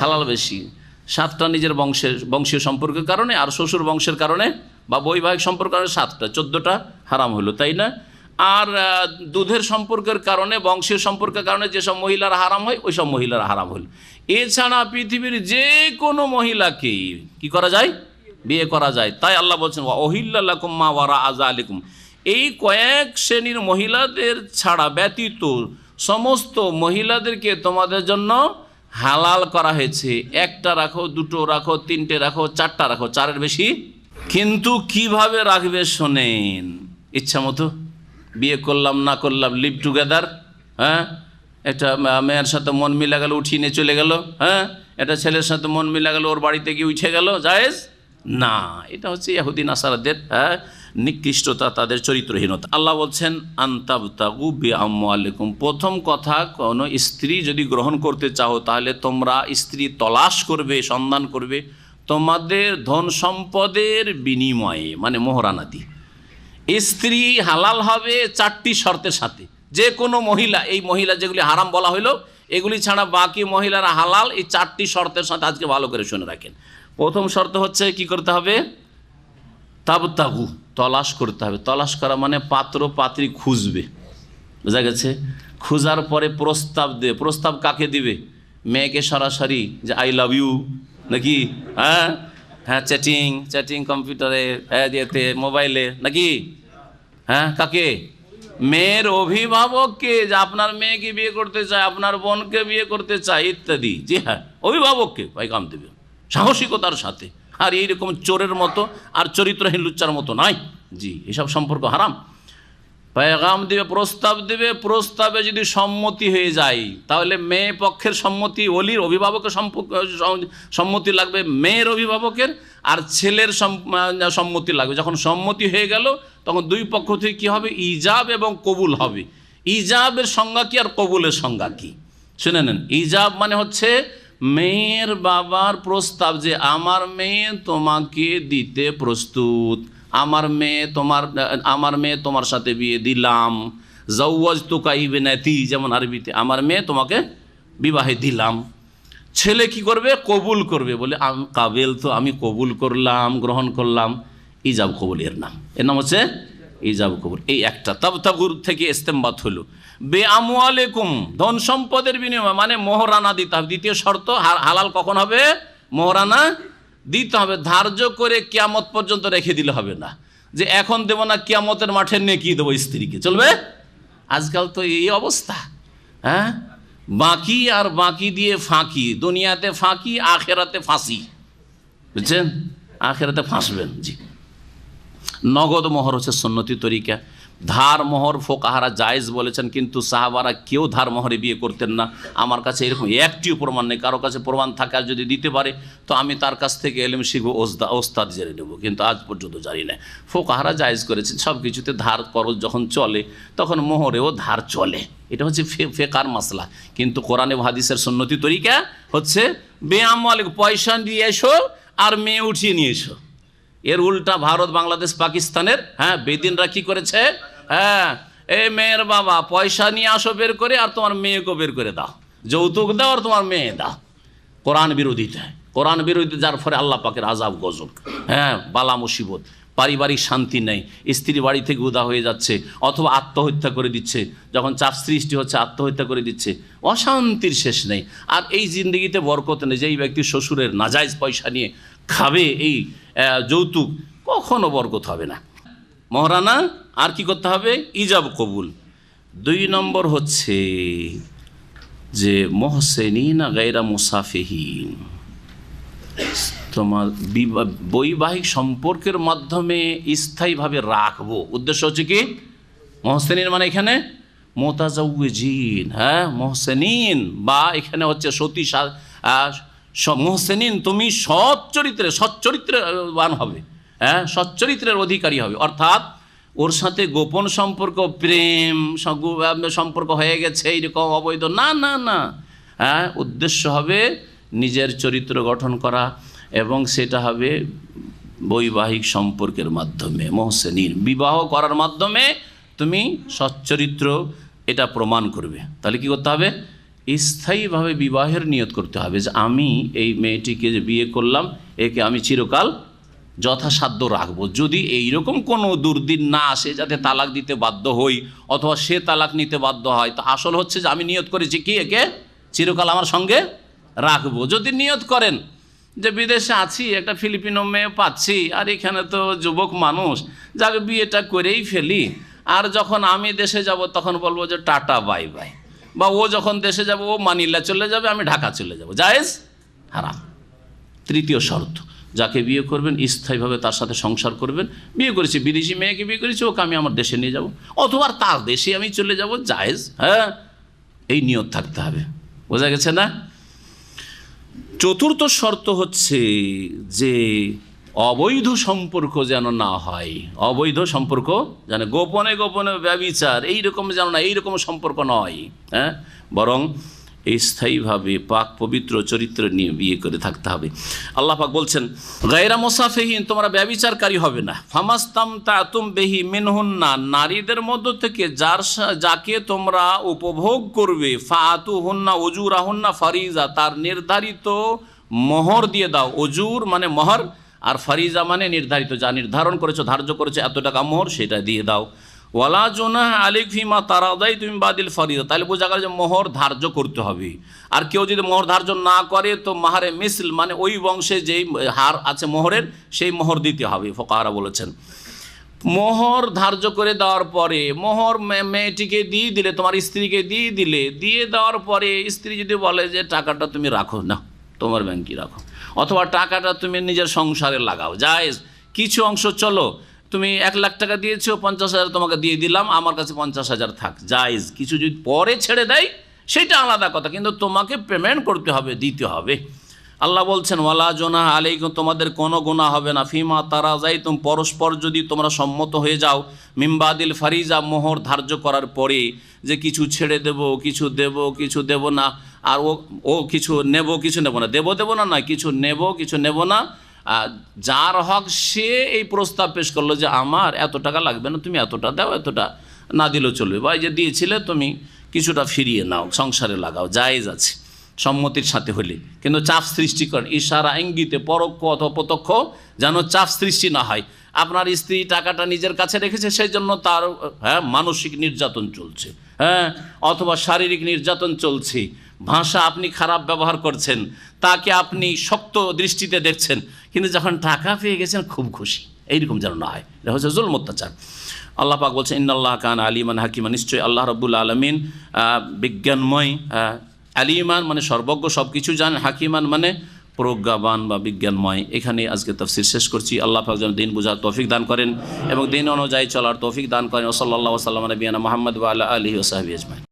হালাল বেশি। 7টা নিজের বংশীয় সম্পর্কের কারণে, আর শ্বশুর বংশের কারণে বা বৈবাহিক সম্পর্কের কারণে 7টা, 14টা হারাম হলো, তাই না? আর দুধের সম্পর্কের কারণে, বংশীয় সম্পর্কের কারণে যেসব মহিলারা হারাম হয় ওই সব মহিলারা হারাম হল। এছাড়া পৃথিবীর যে কোনো মহিলাকে কি করা যায়? বিয়ে করা যায়। তাই আল্লাহ বলছেন ওয়া ওহিল্লা লাকুম মা ওয়ারা আযালিকুম, এই কয়েক শ্রেণীর মহিলাদের ছাড়া ব্যতীত সমস্ত মহিলাদেরকে তোমাদের জন্য হালাল করা হয়েছে। 1টা রাখো, 2টো রাখো, 3টে রাখো, 4টা রাখো, 4-এর বেশি। কিন্তু কিভাবে রাখবে শোনেন, ইচ্ছা মতো বিয়ে করলাম না করলাম, লিভ টুগেদার, একটা মেয়ের সাথে মন মিলা গেল, উঠিয়ে নিয়ে চলে গেল, একটা ছেলের সাথে মন মিলা গেল, ওর বাড়িতে গিয়ে উঠে গেল, জায়েজ না। এটা হচ্ছে ইহুদি নাসারাদের নিকৃষ্টতা, তাদের চরিত্রহীনতা। আল্লাহ বলছেন আনতাবতাগু বিআমওয়ালিকুম, প্রথম কথা, কোনো স্ত্রী যদি গ্রহণ করতে চাও তাহলে তোমরা স্ত্রী তলাশ করবে, সন্ধান করবে তোমাদের ধন সম্পদের বিনিময়ে, মানে মোহরানাদি। স্ত্রী হালাল হবে 4টি শর্তের সাথে। যে কোনো মহিলা, এই মহিলা যেগুলি হারাম বলা হইল, এগুলি ছাড়া বাকি মহিলারা হালাল, এই 4টি শর্তের সাথে আজকে ভালো করে শুনে রাখেন। প্রথম শর্ত হচ্ছে কি করতে হবে? তাবতাগু, তলাশ করতে হবে। তলাশ করা মানে পাত্র পাত্রী খুঁজবে, বোঝা গেছে? খোঁজার পরে প্রস্তাব দেবে। প্রস্তাব কাকে দিবে? মেয়েকে সরাসরি, যে আই লাভ ইউ নাকি, হ্যাঁ হ্যাঁ, চ্যাটিং কম্পিউটারে, যেতে মোবাইলে নাকি, হ্যাঁ, কাকে? মেয়ের অভিভাবককে, যে আপনার মেয়েকে বিয়ে করতে চায়, আপনার বোনকে বিয়ে করতে চায় ইত্যাদি। জি হ্যাঁ, অভিভাবককে পাইকাম দেবে সাহসিকতার সাথে। আর এইরকম চোরের মতো আর চরিত্রহীন লুচ্চার মতো নয়। জি, এসব সম্পর্ক হারাম। পেগাম দিবে, প্রস্তাব দিবে। প্রস্তাবে যদি সম্মতি হয়ে যায়, তাহলে মেয়ে পক্ষের সম্মতি, ওলির অভিভাবকের সম্মতি লাগবে মেয়ের অভিভাবকের, আর ছেলের সম্মতি লাগবে। যখন সম্মতি হয়ে গেল, তখন দুই পক্ষ থেকে কী হবে? ইজাব এবং কবুল হবে। ইজাবের সংজ্ঞা কি আর কবুলের সংজ্ঞা কি শুনে নেন। ইজাব মানে হচ্ছে মেয়ের বাবার প্রস্তাব, যে আমার মেয়ে তোমাকে দিতে প্রস্তুত, আমার মেয়ে তোমার সাথে বিয়ে দিলাম। জাওয়াজতুকা ইবনাতি, যেমন আরবিতে আমার মেয়ে তোমাকে বিবাহে দিলাম। ছেলে কি করবে? কবুল করবে, বলে কাবেল তো আমি কবুল করলাম, গ্রহণ করলাম। ইজাব কবুল এর নাম হচ্ছে ইজাব কবুল। এই একটা তাবতাগুর থেকে ইস্তেমবাত হলো। বেআমওয়ালিকুম, ধন সম্পদের বিনিময়ে, মানে মোহরানা দিতে হবে। দ্বিতীয় শর্ত, হালাল কখন হবে? মোহরানা দিতে হবে। ধার্য করে কিয়ামত পর্যন্ত রেখে দিলে হবে না, যে এখন দেবো না, কিয়ামতের মাঠে নেকি দেবো স্ত্রীকে, চলবে? আজকাল তো এই অবস্থা। হ্যাঁ, বাকি আর বাকি দিয়ে ফাঁকি। দুনিয়াতে ফাঁকি, আখেরাতে ফাঁসি, বুঝছেন? আখেরাতে ফাঁসবেন। জি, নগদ মোহর হচ্ছে সুন্নতি তরিকা। ধার মোহর ফোকাহারা জায়েজ বলেছেন, কিন্তু সাহাবারা কেউ ধার মোহরে বিয়ে করতেন না। আমার কাছে এরকম একটিও প্রমাণ নেই। কারো কাছে প্রমাণ থাকে, আর যদি দিতে পারে তো আমি তার কাছ থেকে এলেম শিখবো, ওস্তাদ জেনে নেবো, কিন্তু আজ পর্যন্ত জানি না। ফোকাহারা জায়েজ করেছেন। সব কিছুতে ধার খরচ যখন চলে, তখন মোহরেও ধার চলে। এটা হচ্ছে ফেকার মাসলা। কিন্তু কোরআনে হাদিসের সুন্নতি তরিকা হচ্ছে বেআমওয়ালিক, পয়সা দিয়ে এসো আর মেয়ে উঠিয়ে নিয়ে এসো। এর উল্টা ভারত, বাংলাদেশ, পাকিস্তানের বেদিনরা কি করেছে? এই মেয়ের বাবা পয়সা নিয়ে আসো বের করে, আর তোমার মেয়েকেও বের করে দাও, যৌতুক দাও আর তোমার মেয়ে দাও। কোরআন বিরোধিতা, কোরআন বিরোধী, যার ফলে আল্লাহ পাকের আযাব গজব, বালা মুসিবত, পারিবারিক শান্তি নেই, স্ত্রী বাড়ি থেকে উদা হয়ে যাচ্ছে, অথবা আত্মহত্যা করে দিচ্ছে। যখন চাপ সৃষ্টি হচ্ছে, আত্মহত্যা করে দিচ্ছে। অশান্তির শেষ নেই। আর এই জিন্দগিতে বরকত নেই। যেই ব্যক্তি শ্বশুরের নাজায়েজ পয়সা নিয়ে খাবে এই যৌতুক, কখনো বরকত হবে না। মোহরানা আর কি করতে হবে? ইজাব কবুল। 2 নম্বর হচ্ছে যে মোহসেনিন গায়রা মুসাফিহিন, তোমার বৈবাহিক সম্পর্কের মাধ্যমে স্থায়ীভাবে রাখবো। উদ্দেশ্য হচ্ছে কি? মোহসেনিন মানে এখানে মোতাজাউজিন, মোহসেনিন, বা এখানে হচ্ছে সতী মোহসেনিন, তুমি সচ্চরিত্রবান হবে, সচ্চরিত্রের অধিকারী হবে। অর্থাৎ ওর সাথে গোপন সম্পর্ক, প্রেম সম্পর্ক হয়ে গেছে এইরকম অবৈধ না, না না। উদ্দেশ্য হবে নিজের চরিত্র গঠন করা, এবং সেটা হবে বৈবাহিক সম্পর্কের মাধ্যমে। মোহসেনিন, বিবাহ করার মাধ্যমে তুমি সচ্চরিত্র এটা প্রমাণ করবে। তাহলে কি করতে হবে? স্থায়ীভাবে বিবাহের নিয়ত করতে হবে, যে আমি এই মেয়েটিকে যে বিয়ে করলাম, একে আমি চিরকাল যথাসাধ্য রাখবো। যদি এইরকম কোনো দুর্দিন না আসে যাতে তালাক দিতে বাধ্য হই, অথবা সে তালাক নিতে বাধ্য হয়, তো আসল হচ্ছে যে আমি নিয়ত করেছি কি, একে চিরকাল আমার সঙ্গে রাখবো। যদি নিয়ত করেন যে বিদেশে আছি, একটা ফিলিপিনো মেয়ে পাচ্ছি, আর এখানে তো যুবক মানুষ, যাকে বিয়েটা করেই ফেলি, আর যখন আমি দেশে যাব তখন বলবো যে টাটা বাই বাই, বা ও যখন দেশে যাবে ও মানিলা চলে যাবে, আমি ঢাকা চলে যাব, জায়েজ? হারাম। 3য় শর্ত, যাকে বিয়ে করবেন স্থায়ীভাবে তার সাথে সংসার করবেন। বিয়ে করেছি, বিদেশি মেয়েকে বিয়ে করেছি, ওকে আমি আমার দেশে নিয়ে যাব, অথবা তার দেশে আমি চলে যাব, জায়েজ। এই নিয়ত থাকতে হবে, বোঝা গেছে না? 4র্থ শর্ত হচ্ছে যে অবৈধ সম্পর্ক যেন না হয়। অবৈধ সম্পর্ক যেন, গোপনে গোপনে ব্যভিচার এইরকম যেন না, এইরকম সম্পর্ক নয়। বরং স্থায়ীভাবে পাক পবিত্র চরিত্র নিয়ে বিয়ে করে থাকতে হবে। আল্লাহ পাক বলছেন গায়রা মুসাফিহিন, তোমরা ব্যভিচারকারী হবে না। ফামাস্তামতাতুম বিহি মিনহুন্না, নারীদের মধ্য থেকে যাকে তোমরা উপভোগ করবে, ফাআতুহুন্না উজুরাহুন্না ফারিজা, তার নির্ধারিত মোহর দিয়ে দাও। উজুর মানে মোহর, আর ফারিজা মানে নির্ধারিত, যা নির্ধারণ করেছো, ধার্য করেছো এত টাকা মোহর, সেটা দিয়ে দাও। ওয়ালা জুনাহ আলাইকুম ফিমা তারাদাইতুম মিন বাদিল ফারিদা, তাহলে বোঝা গেল যে মোহর ধার্য করতে হবে। আর কেউ যদি মোহর ধার্য না করে তো মাহারে মিসল মানে ওই বংশে যেই হার আছে মোহরের, সেই মোহর দিতে হবে। ফুকাহারা বলেছেন মোহর ধার্য করে দেওয়ার পরে, মোহর মেয়েটিকে দিয়ে দিলে, তোমার স্ত্রীকে দিয়ে দেওয়ার পরে স্ত্রী যদি বলে যে টাকাটা তুমি রাখো না, তোমার ব্যাংকে রাখো, অথবা টাকাটা তুমি নিজের সংসারে লাগাও, জায়েজ। কিছু অংশ চলো তুমি 1 লাখ টাকা দিয়েছো, 50,000 তোমাকে দিয়ে দিলাম, আমার কাছে 50,000 থাক, জায়েজ। কিছু যদি পরে ছেড়ে দেয় সেটা আলাদা কথা, কিন্তু তোমাকে পেমেন্ট করতে হবে, দিতে হবে। আল্লাহ বলছেন ওয়ালা জুনাহ আলাইকুম, তোমাদের কোনো গুনাহ হবে না, ফিমা তারাজাইতুম, পরস্পর যদি তোমরা সম্মত হয়ে যাও, মিমবাদিল ফারিজা, মোহর ধার্য করার পরে, যে কিছু ছেড়ে দেব, কিছু দেব, কিছু দেব না, আর ও কিছু নেব, কিছু নেব না, দেব না নয়, কিছু নেব, কিছু নেব না। যার হক সে এই প্রস্তাব পেশ করলো যে আমার এত টাকা লাগবে না, তুমি এতটা দাও, এতটা না দিলেও চলবে, বা যে দিয়েছিলে তুমি কিছুটা ফিরিয়ে নাও, সংসারে লাগাও, জায়েজ আছে সম্মতির সাথে হলে। কিন্তু চাপ সৃষ্টি করেন, ইশারা ইঙ্গিতে, পরোক্ষ অথবা প্রত্যক্ষ, যেন চাপ সৃষ্টি না হয়। আপনার স্ত্রী টাকাটা নিজের কাছে রেখেছে, সেই জন্য তার মানসিক নির্যাতন চলছে, অথবা শারীরিক নির্যাতন চলছে, ভাষা আপনি খারাপ ব্যবহার করছেন, তাকে আপনি শক্ত দৃষ্টিতে দেখছেন, কিন্তু যখন টাকা পেয়ে গেছেন খুব খুশি, এইরকম যেন না হয়। এটা হচ্ছে জুলম, অত্যাচার। আল্লাহ পাক বলছেন ইন্নাল্লাহ কানা আলিমান হাকিমান, নিশ্চয়ই আল্লাহ রাব্বুল আলামিন বিজ্ঞানময়, আলিমান মানে সর্বজ্ঞ, সব কিছু জানেন, হাকিমান মানে প্রজ্ঞাবান বা বিজ্ঞানময়। এখানে আজকে তাফসীর শেষ করছি। আল্লাহ পাক যেন দিন বুঝার তৌফিক দান করেন এবং দিন অনুযায়ী চলার তৌফিক দান করেন। সাল্লাল্লাহু আলাইহি ওয়া সাল্লাম নবিয়ানা মুহাম্মদ ওয়া আলা আলিহি ওয়া সাহবিহি আজমাইন।